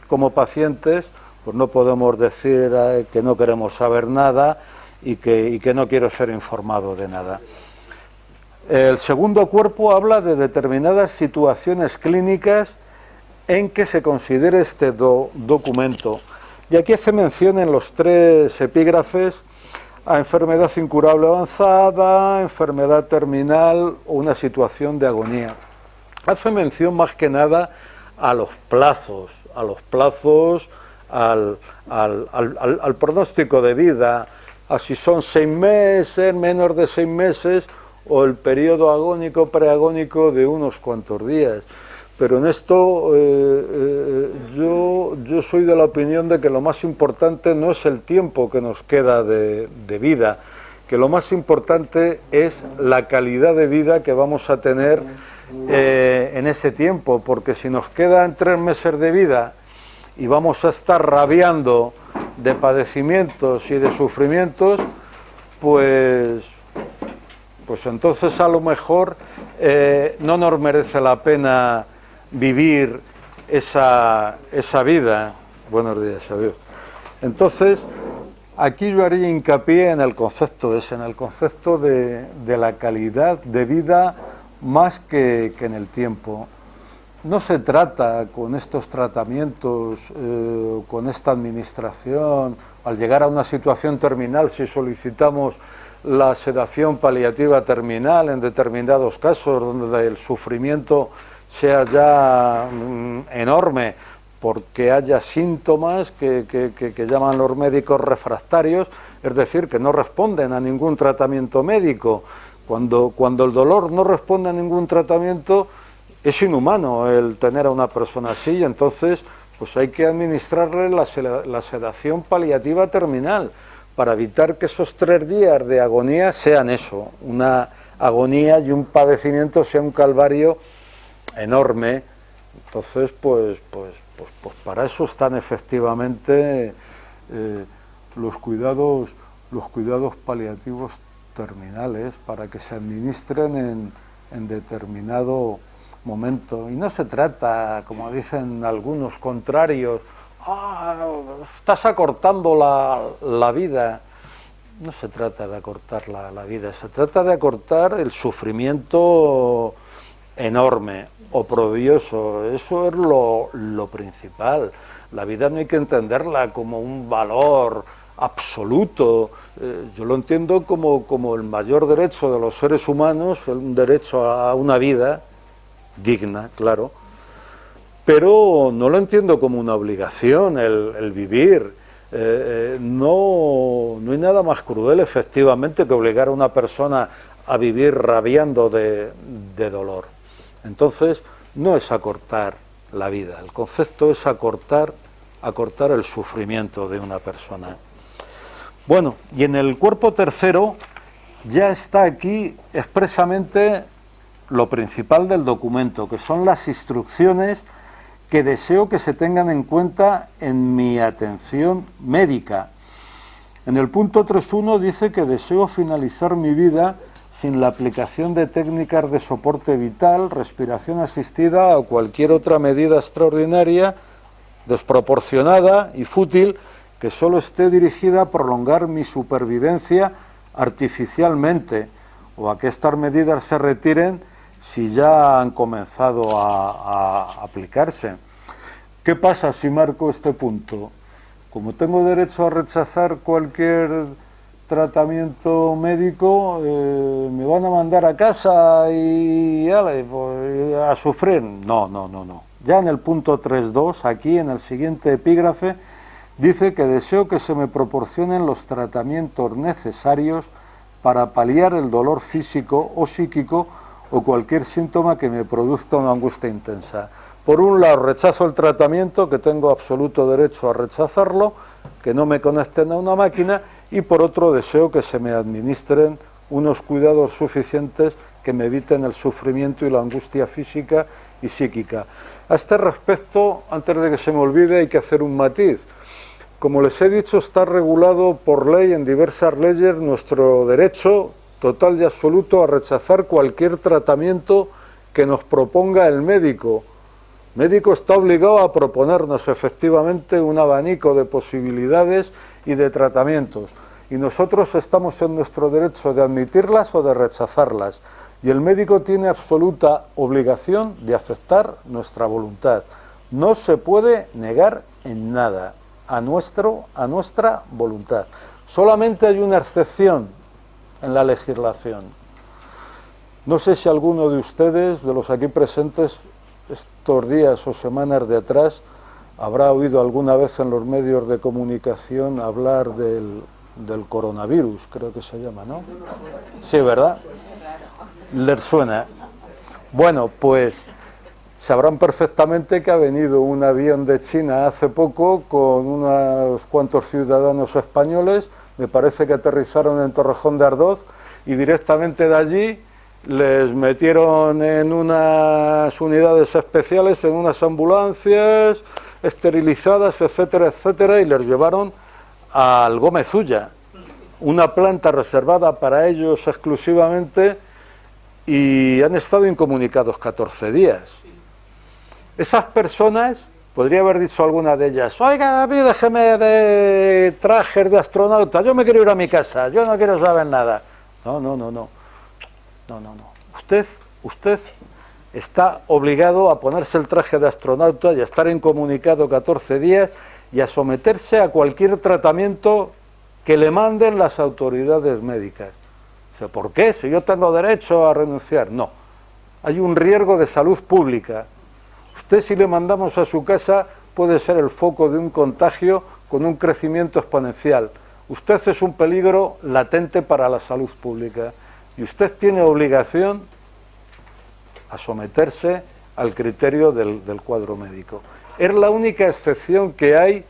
como pacientes, pues no podemos decir que no queremos saber nada y que no quiero ser informado de nada. El segundo cuerpo habla de determinadas situaciones clínicas en que se considere este documento. Y aquí hace mención en los 3 epígrafes a enfermedad incurable avanzada, enfermedad terminal o una situación de agonía. Hace mención más que nada a los plazos, al pronóstico de vida, a si son 6 meses, menos de 6 meses, o el periodo agónico, preagónico de unos cuantos días. Pero en esto yo soy de la opinión de que lo más importante no es el tiempo que nos queda de vida, que lo más importante es la calidad de vida que vamos a tener en ese tiempo, porque si nos quedan 3 meses de vida y vamos a estar rabiando de padecimientos y de sufrimientos, pues entonces a lo mejor no nos merece la pena vivir esa vida. Buenos días, adiós. Entonces, aquí yo haría hincapié en el concepto de la calidad de vida más que en el tiempo. No se trata con estos tratamientos, con esta administración, al llegar a una situación terminal, si solicitamos la sedación paliativa terminal en determinados casos donde el sufrimiento sea ya enorme porque haya síntomas que llaman los médicos refractarios, es decir, que no responden a ningún tratamiento médico. Cuando el dolor no responde a ningún tratamiento, es inhumano el tener a una persona así, y entonces pues hay que administrarle la sedación paliativa terminal para evitar que esos 3 días de agonía sean eso, una agonía y un padecimiento, sea un calvario enorme. Entonces pues para eso están efectivamente los cuidados paliativos terminales, para que se administren en determinado momento. Y no se trata, como dicen algunos contrarios, estás acortando la vida. No se trata de acortar la vida, se trata de acortar el sufrimiento enorme, oprobioso. Eso es lo principal. La vida no hay que entenderla como un valor absoluto. Yo lo entiendo como el mayor derecho de los seres humanos, un derecho a una vida digna, claro, pero no lo entiendo como una obligación el vivir. No hay nada más cruel, efectivamente, que obligar a una persona a vivir rabiando de dolor. Entonces, no es acortar la vida, el concepto es acortar el sufrimiento de una persona. Bueno, y en el cuerpo tercero ya está aquí expresamente lo principal del documento, que son las instrucciones que deseo que se tengan en cuenta en mi atención médica. En el punto 3.1 dice que deseo finalizar mi vida sin la aplicación de técnicas de soporte vital, respiración asistida o cualquier otra medida extraordinaria, desproporcionada y fútil que solo esté dirigida a prolongar mi supervivencia artificialmente, o a que estas medidas se retiren si ya han comenzado a aplicarse. ¿Qué pasa si marco este punto? Como tengo derecho a rechazar cualquier tratamiento médico, me van a mandar a casa y a sufrir. No. Ya en el punto 3.2, aquí en el siguiente epígrafe, dice que deseo que se me proporcionen los tratamientos necesarios para paliar el dolor físico o psíquico o cualquier síntoma que me produzca una angustia intensa. Por un lado, rechazo el tratamiento, que tengo absoluto derecho a rechazarlo, que no me conecten a una máquina, y por otro, deseo que se me administren unos cuidados suficientes que me eviten el sufrimiento y la angustia física y psíquica. A este respecto, antes de que se me olvide, hay que hacer un matiz. Como les he dicho, está regulado por ley en diversas leyes nuestro derecho total y absoluto a rechazar cualquier tratamiento que nos proponga el médico. El médico está obligado a proponernos efectivamente un abanico de posibilidades y de tratamientos, y nosotros estamos en nuestro derecho de admitirlas o de rechazarlas, y el médico tiene absoluta obligación de aceptar nuestra voluntad. No se puede negar en nada a nuestra voluntad. Solamente hay una excepción en la legislación. No sé si alguno de ustedes, de los aquí presentes, estos días o semanas de atrás, habrá oído alguna vez en los medios de comunicación hablar del coronavirus, creo que se llama, ¿no? Sí, ¿verdad? ¿Les suena? Bueno, pues sabrán perfectamente que ha venido un avión de China hace poco con unos cuantos ciudadanos españoles, me parece que aterrizaron en Torrejón de Ardoz, y directamente de allí les metieron en unas unidades especiales, en unas ambulancias esterilizadas, etcétera, etcétera, y les llevaron al Gómez Ulla, una planta reservada para ellos exclusivamente, y han estado incomunicados 14 días. Esas personas, podría haber dicho alguna de ellas, oiga, a mí déjeme de trajes de astronauta, yo me quiero ir a mi casa, yo no quiero saber nada. No. Usted está obligado a ponerse el traje de astronauta y a estar incomunicado 14 días y a someterse a cualquier tratamiento que le manden las autoridades médicas. O sea, ¿por qué? Si yo tengo derecho a renunciar. No. Hay un riesgo de salud pública. Usted, si le mandamos a su casa, puede ser el foco de un contagio con un crecimiento exponencial. Usted es un peligro latente para la salud pública y usted tiene obligación a someterse al criterio del cuadro médico. Es la única excepción que hay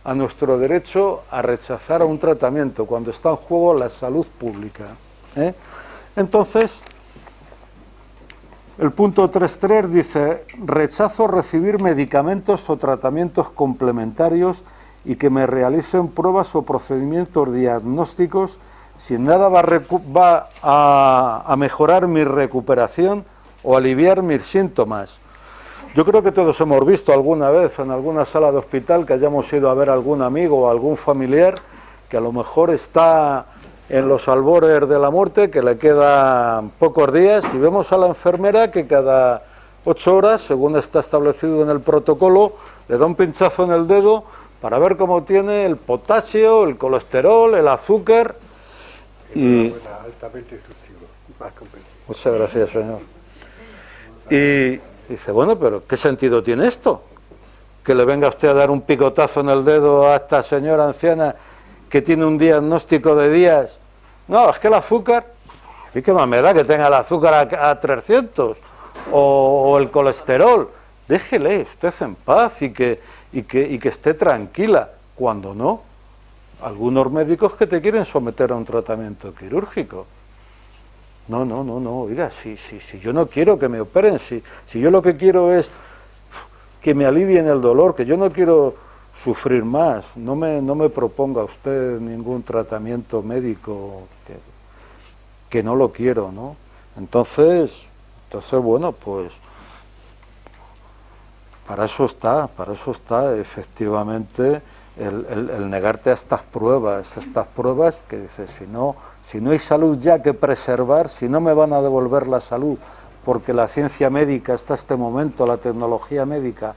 a nuestro derecho a rechazar a un tratamiento cuando está en juego la salud pública. Entonces, el punto 3.3 dice: rechazo recibir medicamentos o tratamientos complementarios y que me realicen pruebas o procedimientos diagnósticos si en nada va a mejorar mi recuperación o aliviar mis síntomas. Yo creo que todos hemos visto alguna vez en alguna sala de hospital que hayamos ido a ver a algún amigo o algún familiar que a lo mejor está en los albores de la muerte, que le quedan pocos días, y vemos a la enfermera que cada 8 horas, según está establecido en el protocolo, le da un pinchazo en el dedo para ver cómo tiene el potasio, el colesterol, el azúcar. Y altamente instructivo, más comprensivo. muchas gracias, señor. Y Dice, bueno, pero ¿qué sentido tiene esto? Que le venga usted a dar un picotazo en el dedo a esta señora anciana que tiene un diagnóstico de días. No, es que el azúcar, ¿y qué más me da que tenga el azúcar a 300? O el colesterol. Déjele usted en paz y que esté tranquila. Cuando no, algunos médicos que te quieren someter a un tratamiento quirúrgico. No, oiga, si yo no quiero que me operen, si yo lo que quiero es que me alivien el dolor, que yo no quiero sufrir más, no me proponga usted ningún tratamiento médico que no lo quiero, ¿no? Entonces, bueno, pues para eso está efectivamente el negarte a estas pruebas que dices, si no hay salud ya que preservar, si no me van a devolver la salud, porque la ciencia médica hasta este momento, la tecnología médica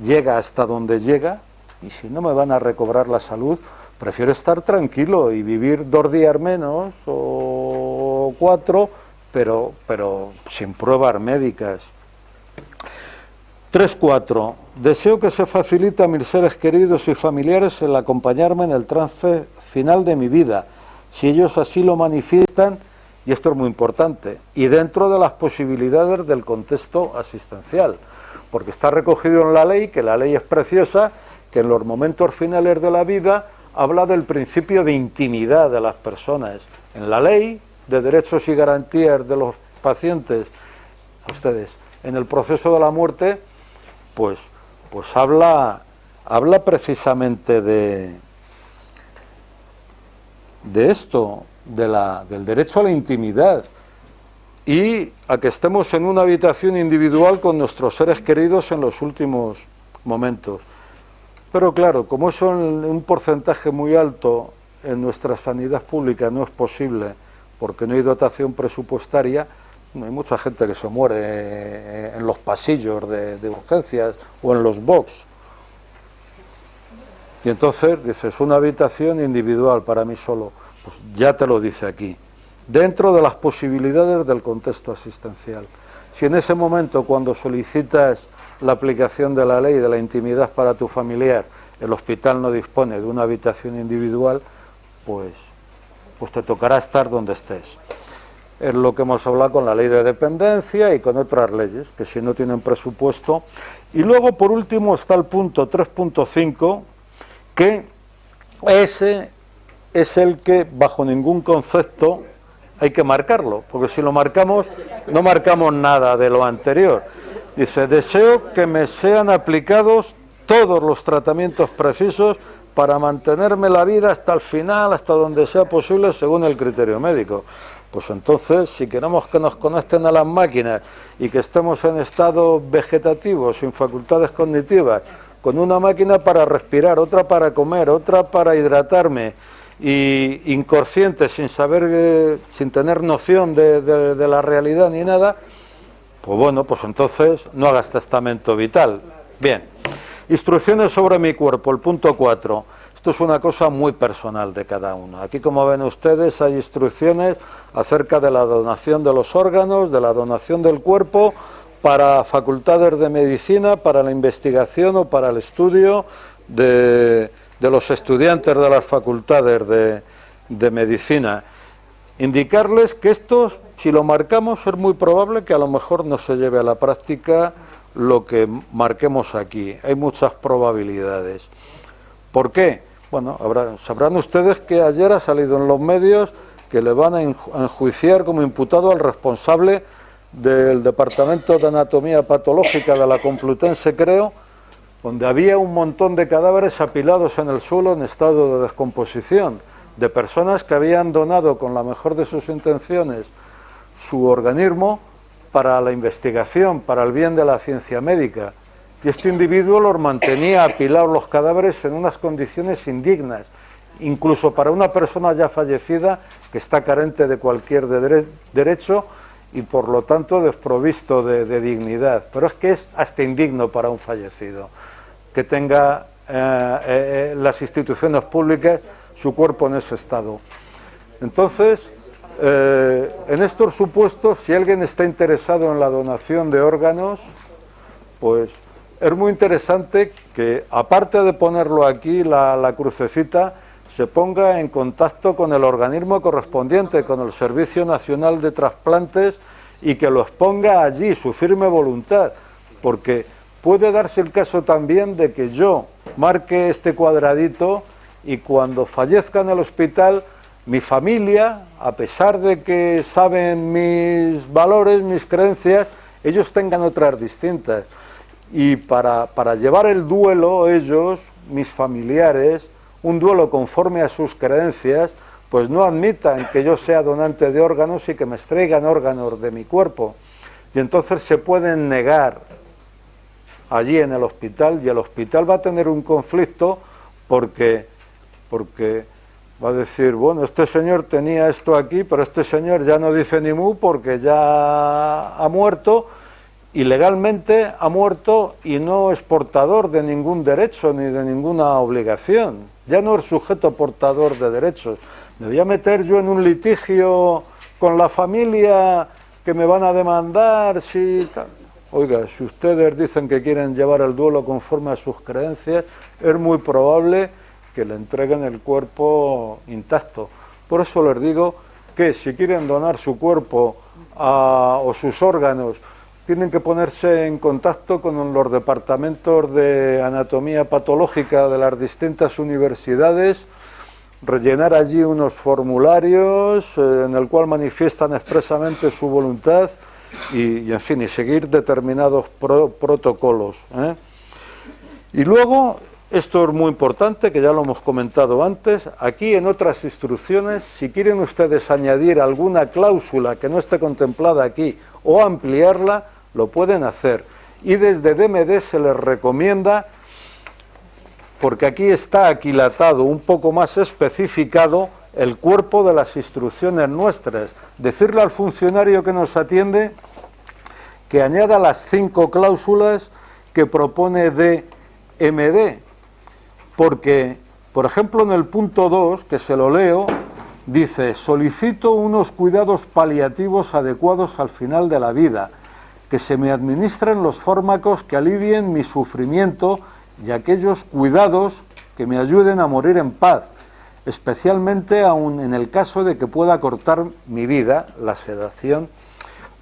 llega hasta donde llega, y si no me van a recobrar la salud, prefiero estar tranquilo y vivir 2 días menos o 4, pero sin pruebas médicas. 3.4. Deseo que se facilite a mis seres queridos y familiares el acompañarme en el trance final de mi vida, si ellos así lo manifiestan, y esto es muy importante, y dentro de las posibilidades del contexto asistencial, porque está recogido en la ley, que la ley es preciosa, que en los momentos finales de la vida habla del principio de intimidad de las personas. En la ley de derechos y garantías de los pacientes, ustedes, en el proceso de la muerte, pues habla precisamente de esto, del derecho a la intimidad y a que estemos en una habitación individual con nuestros seres queridos en los últimos momentos. Pero claro, como eso en un porcentaje muy alto en nuestra sanidad pública no es posible, porque no hay dotación presupuestaria, hay mucha gente que se muere en los pasillos de urgencias o en los box. Y entonces dices, una habitación individual para mí solo. Pues ya te lo dice aquí, dentro de las posibilidades del contexto asistencial. Si en ese momento, cuando solicitas la aplicación de la ley de la intimidad para tu familiar, el hospital no dispone de una habitación individual, pues te tocará estar donde estés. Es lo que hemos hablado con la ley de dependencia y con otras leyes, que si no tienen presupuesto. Y luego, por último, está el punto 3.5, que ese es el que bajo ningún concepto hay que marcarlo, porque si lo marcamos, no marcamos nada de lo anterior. Dice, deseo que me sean aplicados todos los tratamientos precisos para mantenerme la vida hasta el final, hasta donde sea posible, según el criterio médico. Pues entonces, si queremos que nos conecten a las máquinas y que estemos en estado vegetativo, sin facultades cognitivas, con una máquina para respirar, otra para comer, otra para hidratarme, y inconsciente, sin saber, sin tener noción de la realidad ni nada, pues bueno, pues entonces no hagas testamento vital. Bien, instrucciones sobre mi cuerpo, el punto 4. Esto es una cosa muy personal de cada uno. Aquí, como ven ustedes, hay instrucciones acerca de la donación de los órganos, de la donación del cuerpo, para facultades de medicina, para la investigación o para el estudio de los estudiantes de las facultades de medicina. Indicarles que esto, si lo marcamos, es muy probable que a lo mejor no se lleve a la práctica lo que marquemos aquí. Hay muchas probabilidades. ¿Por qué? Bueno, sabrán ustedes que ayer ha salido en los medios que le van a enjuiciar como imputado al responsable del Departamento de Anatomía Patológica de la Complutense, creo, donde había un montón de cadáveres apilados en el suelo en estado de descomposición, de personas que habían donado con la mejor de sus intenciones su organismo para la investigación, para el bien de la ciencia médica. Y este individuo los mantenía apilados los cadáveres en unas condiciones indignas, incluso para una persona ya fallecida que está carente de cualquier derecho y por lo tanto desprovisto de dignidad. Pero es que es hasta indigno para un fallecido que tenga las instituciones públicas su cuerpo en ese estado. Entonces, En estos supuestos, si alguien está interesado en la donación de órganos, pues es muy interesante que, aparte de ponerlo aquí, la crucecita, se ponga en contacto con el organismo correspondiente, con el Servicio Nacional de Trasplantes, y que lo exponga allí, su firme voluntad, porque puede darse el caso también de que yo marque este cuadradito y cuando fallezca en el hospital, mi familia, a pesar de que saben mis valores, mis creencias, ellos tengan otras distintas. Y para llevar el duelo, ellos, mis familiares, un duelo conforme a sus creencias, pues no admitan que yo sea donante de órganos y que me extraigan órganos de mi cuerpo. Y entonces se pueden negar allí en el hospital, y el hospital va a tener un conflicto porque va a decir, bueno, este señor tenía esto aquí, pero este señor ya no dice ni mu porque ya ha muerto, y legalmente ha muerto y no es portador de ningún derecho ni de ninguna obligación, ya no es sujeto portador de derechos. ¿Me voy a meter yo en un litigio con la familia que me van a demandar si tal? Oiga, si ustedes dicen que quieren llevar el duelo conforme a sus creencias, es muy probable que le entreguen el cuerpo intacto. Por eso les digo que si quieren donar su cuerpo o sus órganos, tienen que ponerse en contacto con los departamentos de anatomía patológica de las distintas universidades, rellenar allí unos formularios en el cual manifiestan expresamente su voluntad y en fin, y seguir determinados protocolos. Y luego, esto es muy importante, que ya lo hemos comentado antes, aquí en otras instrucciones, si quieren ustedes añadir alguna cláusula que no esté contemplada aquí o ampliarla, lo pueden hacer. Y desde DMD se les recomienda, porque aquí está aquilatado, un poco más especificado, el cuerpo de las instrucciones nuestras. Decirle al funcionario que nos atiende que añada las 5 cláusulas que propone DMD, porque, por ejemplo, en el punto 2, que se lo leo, dice: solicito unos cuidados paliativos adecuados al final de la vida, que se me administren los fármacos que alivien mi sufrimiento y aquellos cuidados que me ayuden a morir en paz, especialmente aún en el caso de que pueda cortar mi vida, la sedación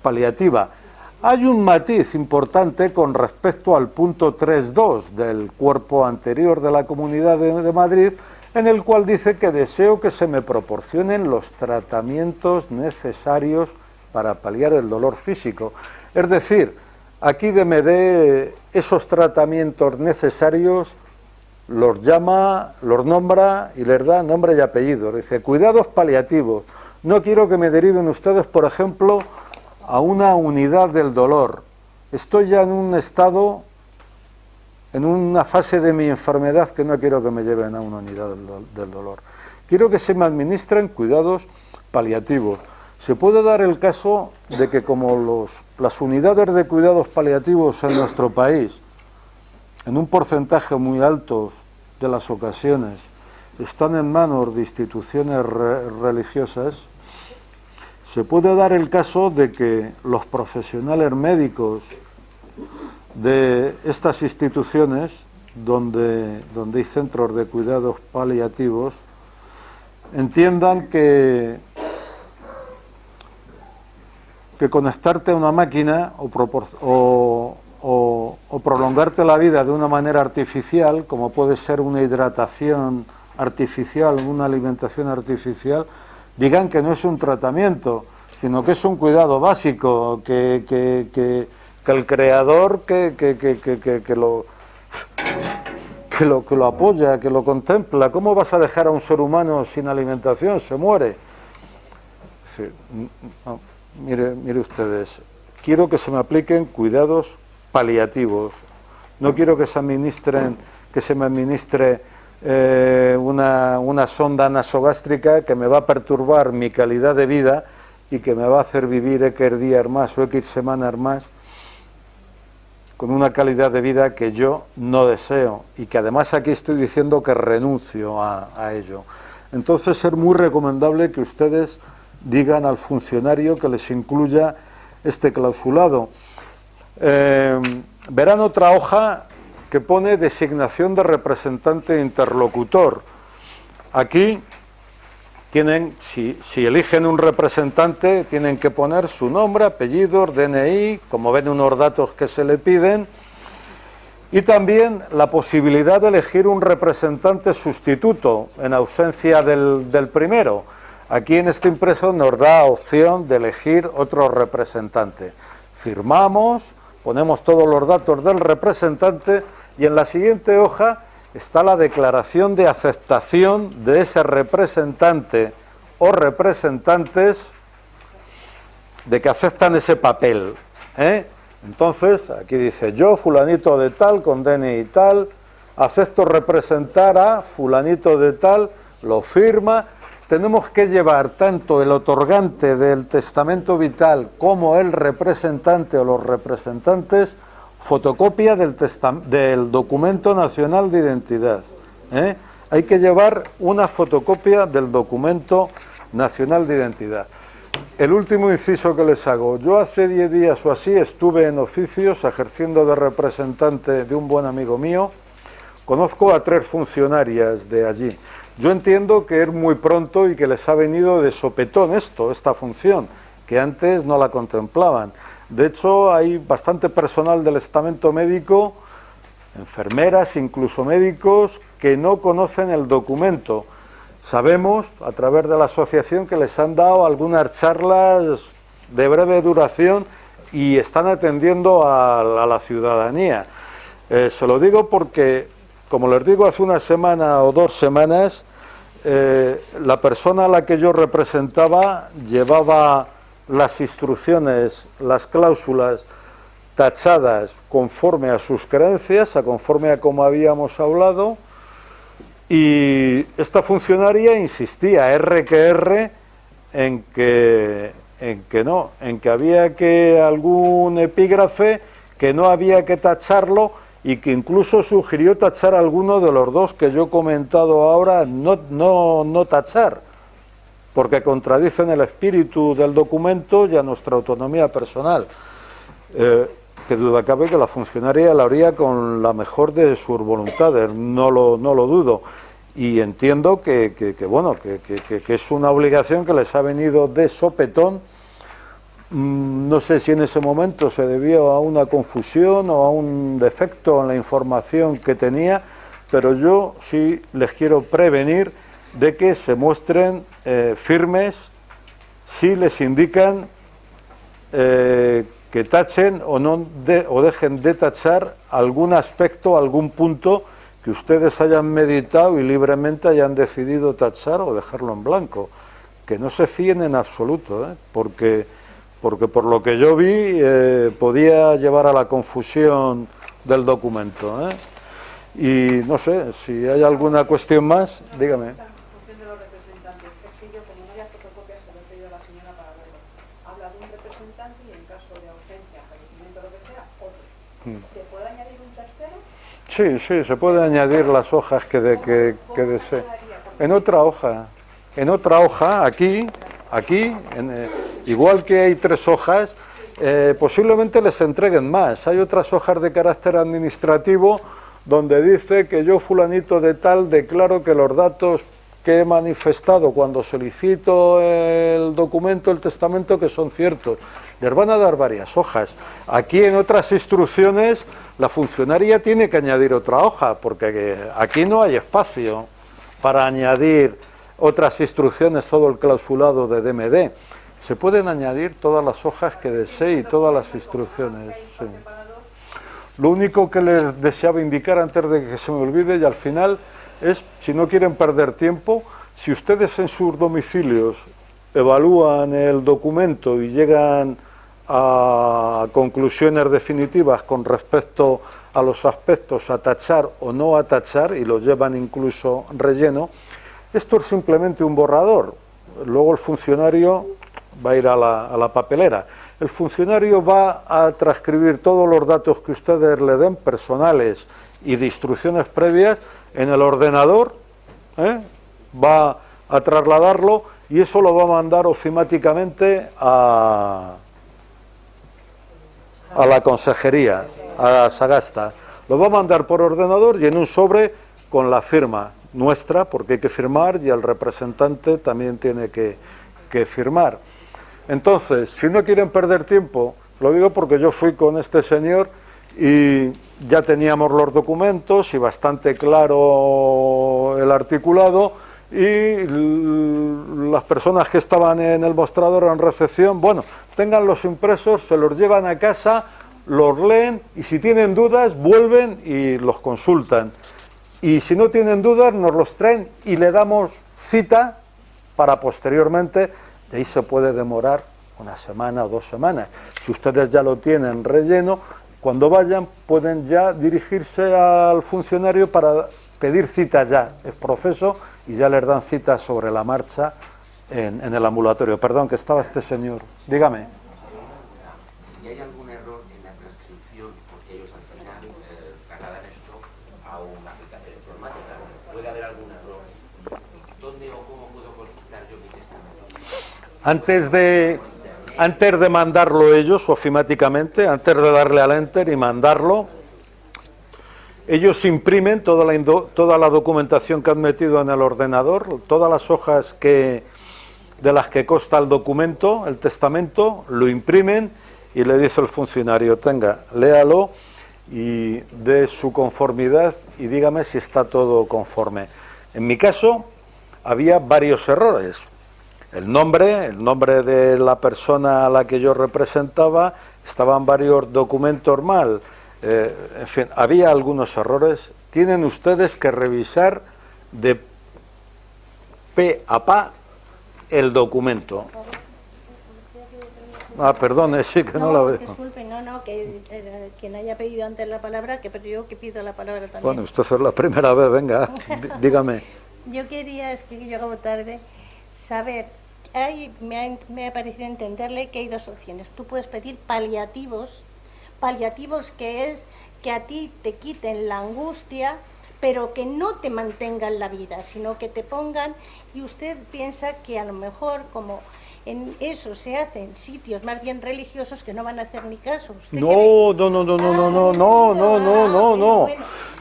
paliativa. Hay un matiz importante con respecto al punto 3.2 del cuerpo anterior de la Comunidad de Madrid, en el cual dice que deseo que se me proporcionen los tratamientos necesarios para paliar el dolor físico. Es decir, aquí DMD esos tratamientos necesarios los llama, los nombra y les da nombre y apellido. Dice, cuidados paliativos. No quiero que me deriven ustedes, por ejemplo, a una unidad del dolor. Estoy ya en un estado, en una fase de mi enfermedad que no quiero que me lleven a una unidad del dolor. Quiero que se me administren cuidados paliativos. Se puede dar el caso de que como las unidades de cuidados paliativos en nuestro país, en un porcentaje muy alto de las ocasiones, están en manos de instituciones religiosas, se puede dar el caso de que los profesionales médicos de estas instituciones, donde hay centros de cuidados paliativos, entiendan que conectarte a una máquina o prolongarte la vida de una manera artificial, como puede ser una hidratación artificial, una alimentación artificial, digan que no es un tratamiento, sino que es un cuidado básico, que el creador que lo apoya, que lo contempla. ¿Cómo vas a dejar a un ser humano sin alimentación? Se muere. Sí, no, mire ustedes, quiero que se me apliquen cuidados paliativos. No quiero que se me administre una sonda nasogástrica que me va a perturbar mi calidad de vida y que me va a hacer vivir X días más o X semanas más con una calidad de vida que yo no deseo y que además aquí estoy diciendo que renuncio a ello. Entonces es muy recomendable que ustedes digan al funcionario que les incluya este clausulado. Verán otra hoja que pone designación de representante e interlocutor. Aquí tienen, si eligen un representante, tienen que poner su nombre, apellido, DNI, como ven, unos datos que se le piden, y también la posibilidad de elegir un representante sustituto en ausencia del primero. Aquí en este impreso nos da opción de elegir otro representante. Firmamos, ponemos todos los datos del representante y en la siguiente hoja está la declaración de aceptación de ese representante o representantes de que aceptan ese papel, ¿eh? Entonces, aquí dice, yo, fulanito de tal, con DNI y tal, acepto representar a fulanito de tal, lo firma. Tenemos que llevar tanto el otorgante del testamento vital como el representante o los representantes fotocopia del documento nacional de identidad, ¿eh? Hay que llevar una fotocopia del documento nacional de identidad. El último inciso que les hago, yo hace 10 días o así estuve en oficios ejerciendo de representante de un buen amigo mío, conozco a 3 funcionarias de allí. Yo entiendo que es muy pronto y que les ha venido de sopetón esta función, que antes no la contemplaban. De hecho, hay bastante personal del estamento médico, enfermeras, incluso médicos, que no conocen el documento. Sabemos, a través de la asociación, que les han dado algunas charlas de breve duración y están atendiendo a la ciudadanía. Se lo digo porque, como les digo, hace una semana o 2 semanas, la persona a la que yo representaba llevaba las instrucciones, las cláusulas tachadas conforme a sus creencias, conforme a como habíamos hablado, y esta funcionaria insistía, R que R, en que había que algún epígrafe, que no había que tacharlo, y que incluso sugirió tachar alguno de los 2 que yo he comentado ahora, no tachar, porque contradicen el espíritu del documento y a nuestra autonomía personal. Que duda cabe que la funcionaria la haría con la mejor de sus voluntades, no lo dudo, y entiendo que es una obligación que les ha venido de sopetón. No sé si en ese momento se debió a una confusión o a un defecto en la información que tenía, pero yo sí les quiero prevenir de que se muestren firmes si les indican que tachen o dejen de tachar algún aspecto, algún punto que ustedes hayan meditado y libremente hayan decidido tachar o dejarlo en blanco. Que no se fíen en absoluto, porque por lo que yo vi podía llevar a la confusión del documento, Y no sé, si hay alguna cuestión más, dígame. ¿Se puede añadir un tercero? Sí, se puede añadir las hojas que desee. En otra hoja, aquí, igual que hay 3 hojas, posiblemente les entreguen más. Hay otras hojas de carácter administrativo donde dice que yo, fulanito de tal, declaro que los datos que he manifestado cuando solicito el documento, el testamento, que son ciertos. Les van a dar varias hojas. Aquí en otras instrucciones la funcionaria tiene que añadir otra hoja, porque aquí no hay espacio para añadir otras instrucciones, todo el clausulado de DMD. Se pueden añadir todas las hojas que desee y todas las instrucciones. Sí. Lo único que les deseaba indicar antes de que se me olvide y al final es, si no quieren perder tiempo, si ustedes en sus domicilios evalúan el documento y llegan a conclusiones definitivas con respecto a los aspectos a tachar o no a tachar, y lo llevan incluso relleno, esto es simplemente un borrador. Luego el funcionario va a ir a la papelera. El funcionario va a transcribir todos los datos que ustedes le den, personales y de instrucciones previas, en el ordenador, va a trasladarlo y eso lo va a mandar ofimáticamente a la consejería, a Sagasta. Lo va a mandar por ordenador y en un sobre con la firma nuestra, porque hay que firmar y el representante también tiene que firmar. Entonces, si no quieren perder tiempo, lo digo porque yo fui con este señor y ya teníamos los documentos y bastante claro el articulado, y las personas que estaban en el mostrador en recepción, bueno, tengan los impresos, se los llevan a casa, los leen y si tienen dudas vuelven y los consultan. Y si no tienen dudas nos los traen y le damos cita para posteriormente. De ahí se puede demorar una semana o 2 semanas. Si ustedes ya lo tienen relleno, cuando vayan pueden ya dirigirse al funcionario para pedir cita ya, es profeso, y ya les dan cita sobre la marcha en el ambulatorio. Perdón, que estaba este señor. Dígame. Si hay algún error en la transcripción, porque ellos al final trasladan esto a una aplicación informática, ¿puede haber algún error? ¿Dónde o cómo puedo consultar yo mi testamento? Antes de mandarlo ellos ofimáticamente, antes de darle al enter y mandarlo, ellos imprimen toda la documentación que han metido en el ordenador, todas las hojas de las que consta el documento, el testamento, lo imprimen y le dice el funcionario, tenga, léalo y dé su conformidad y dígame si está todo conforme. En mi caso había varios errores. El nombre de la persona a la que yo representaba, estaban varios documentos mal. En fin, había algunos errores. Tienen ustedes que revisar de pe a pa el documento. Perdone, sí que no la veo. Disculpe, que quien haya pedido antes la palabra, pero yo que pido la palabra también. Bueno, usted es la primera vez, venga, dígame. Yo quería, es que llegamos tarde, saber, me ha parecido entenderle que hay 2 opciones. Tú puedes pedir paliativos que es que a ti te quiten la angustia, pero que no te mantengan la vida, sino que te pongan, y usted piensa que a lo mejor como en eso se hacen sitios más bien religiosos que no van a hacer ni caso. No.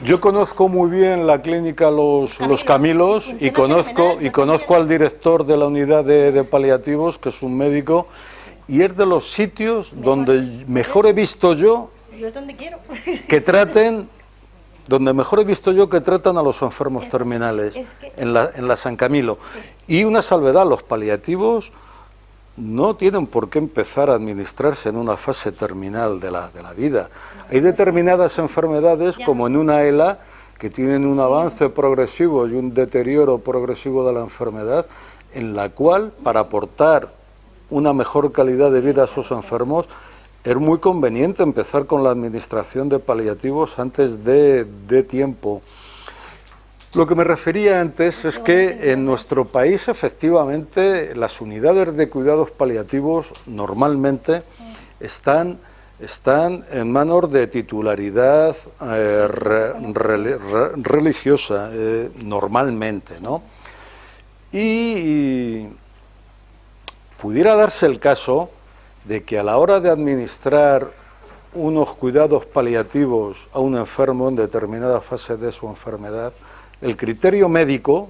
Yo conozco muy bien la clínica Los Camilos y conozco al director de la unidad de paliativos, que es un médico, y es de los sitios donde mejor he visto yo es donde quiero que traten, donde mejor he visto yo que tratan a los enfermos terminales, en la San Camilo. Sí. Y una salvedad, los paliativos no tienen por qué empezar a administrarse en una fase terminal de la vida. Hay determinadas enfermedades, como en una ELA, que tienen un avance progresivo y un deterioro progresivo de la enfermedad, en la cual, para aportar una mejor calidad de vida a esos enfermos, es muy conveniente empezar con la administración de paliativos antes de tiempo. Lo que me refería antes es que en nuestro país, efectivamente, las unidades de cuidados paliativos normalmente están en manos de titularidad religiosa, normalmente, ¿no? Y pudiera darse el caso de que a la hora de administrar unos cuidados paliativos a un enfermo en determinada fase de su enfermedad, el criterio médico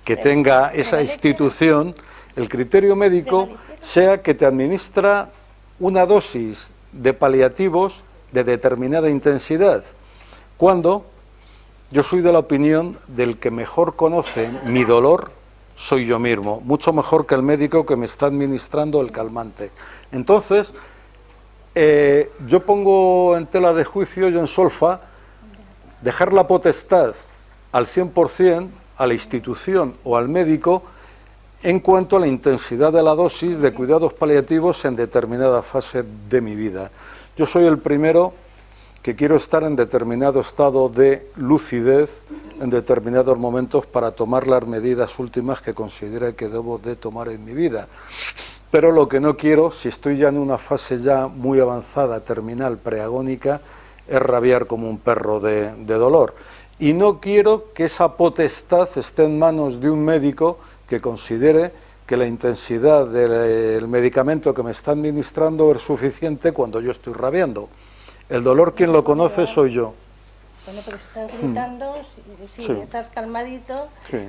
que tenga esa institución, el criterio médico sea que te administra una dosis de paliativos de determinada intensidad, cuando yo soy de la opinión del que mejor conoce mi dolor soy yo mismo, mucho mejor que el médico que me está administrando el calmante. Entonces, yo pongo en tela de juicio, yo en solfa, dejar la potestad al 100% a la institución o al médico en cuanto a la intensidad de la dosis de cuidados paliativos en determinada fase de mi vida. Yo soy el primero que quiero estar en determinado estado de lucidez en determinados momentos para tomar las medidas últimas que considere que debo de tomar en mi vida. Pero lo que no quiero, si estoy ya en una fase ya muy avanzada, terminal, preagónica, es rabiar como un perro de dolor. Y no quiero que esa potestad esté en manos de un médico que considere que la intensidad del medicamento que me está administrando es suficiente cuando yo estoy rabiando. El dolor, quien lo conoce, soy yo. Bueno, pero si estás gritando, si estás calmadito... Sí.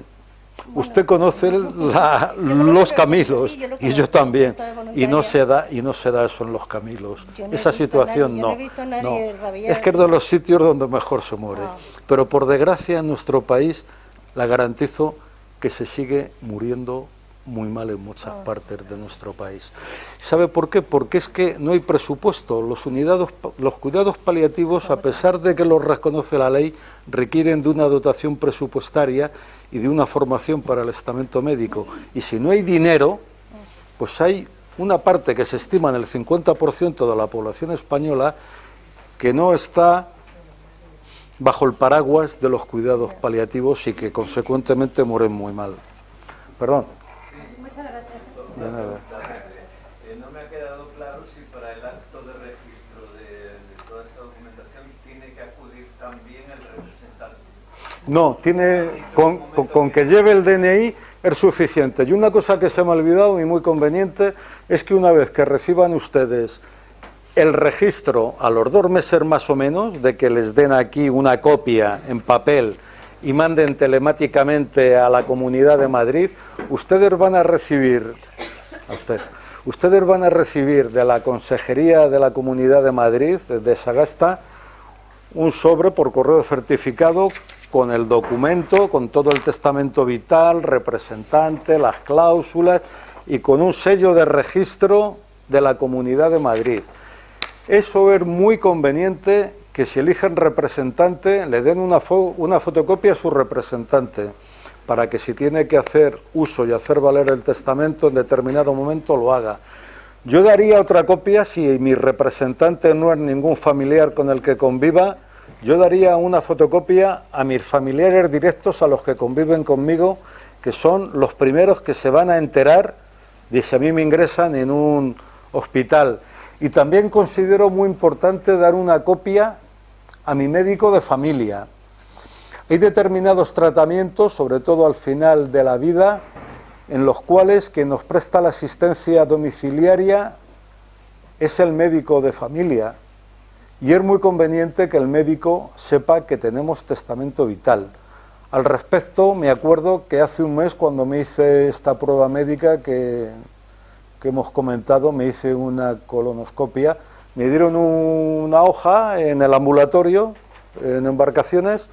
Usted conoce los Camilos, sí, y yo también, y no se da eso en los Camilos. Esa situación no. Es que es de los sitios donde mejor se muere. Pero por desgracia en nuestro país, la garantizo que se sigue muriendo muy mal en muchas partes de nuestro país. ¿Sabe por qué? Porque es que no hay presupuesto. Los cuidados paliativos, a pesar de que los reconoce la ley, requieren de una dotación presupuestaria y de una formación para el estamento médico. Y si no hay dinero, pues hay una parte que se estima en el 50% de la población española que no está bajo el paraguas de los cuidados paliativos y que consecuentemente mueren muy mal. Perdón. De nada. No me ha quedado claro si para el acto de registro de toda esta documentación tiene que acudir también el representante. No, con que lleve el DNI es suficiente. Y una cosa que se me ha olvidado y muy conveniente es que una vez que reciban ustedes el registro a los 2 meses más o menos, de que les den aquí una copia en papel y manden telemáticamente a la Comunidad de Madrid, ustedes van a recibir de la Consejería de la Comunidad de Madrid, de Sagasta, un sobre por correo certificado con el documento, con todo el testamento vital, representante, las cláusulas y con un sello de registro de la Comunidad de Madrid. Eso es muy conveniente, que si eligen representante le den una fotocopia a su representante, para que si tiene que hacer uso y hacer valer el testamento en determinado momento lo haga. Yo daría otra copia si mi representante no es ningún familiar con el que conviva. Yo daría una fotocopia a mis familiares directos, a los que conviven conmigo, que son los primeros que se van a enterar de si a mí me ingresan en un hospital. Y también considero muy importante dar una copia a mi médico de familia. Hay determinados tratamientos, sobre todo al final de la vida, en los cuales quien nos presta la asistencia domiciliaria es el médico de familia. Y es muy conveniente que el médico sepa que tenemos testamento vital. Al respecto, me acuerdo que hace un mes, cuando me hice esta prueba médica que hemos comentado, me hice una colonoscopia, me dieron una hoja en el ambulatorio, en embarcaciones,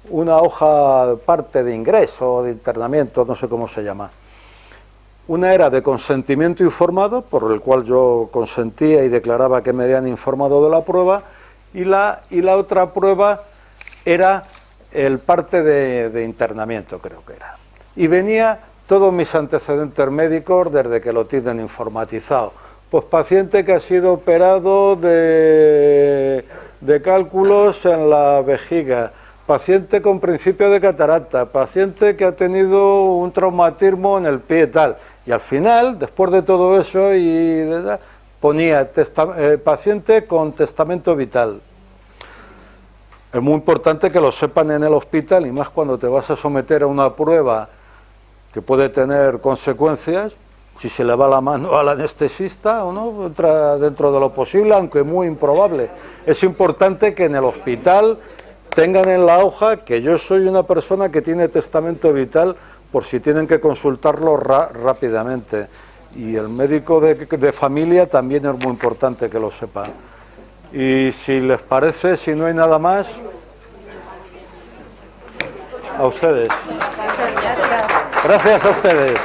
una hoja parte de ingreso, de internamiento, no sé cómo se llama. Una era de consentimiento informado, por el cual yo consentía y declaraba que me habían informado de la prueba, y la otra prueba era el parte de internamiento, creo que era. Y venía todos mis antecedentes médicos desde que lo tienen informatizado. Pues paciente que ha sido operado de cálculos en la vejiga, paciente con principio de catarata, paciente que ha tenido un traumatismo en el pie, tal. Y al final, después de todo eso, ponía paciente con testamento vital. Es muy importante que lo sepan en el hospital, y más cuando te vas a someter a una prueba que puede tener consecuencias, si se le va la mano al anestesista o no, entra dentro de lo posible, aunque muy improbable. Es importante que en el hospital tengan en la hoja que yo soy una persona que tiene testamento vital, por si tienen que consultarlo rápidamente. Y el médico de familia también es muy importante que lo sepa. Y si les parece, si no hay nada más, a ustedes. Gracias a ustedes.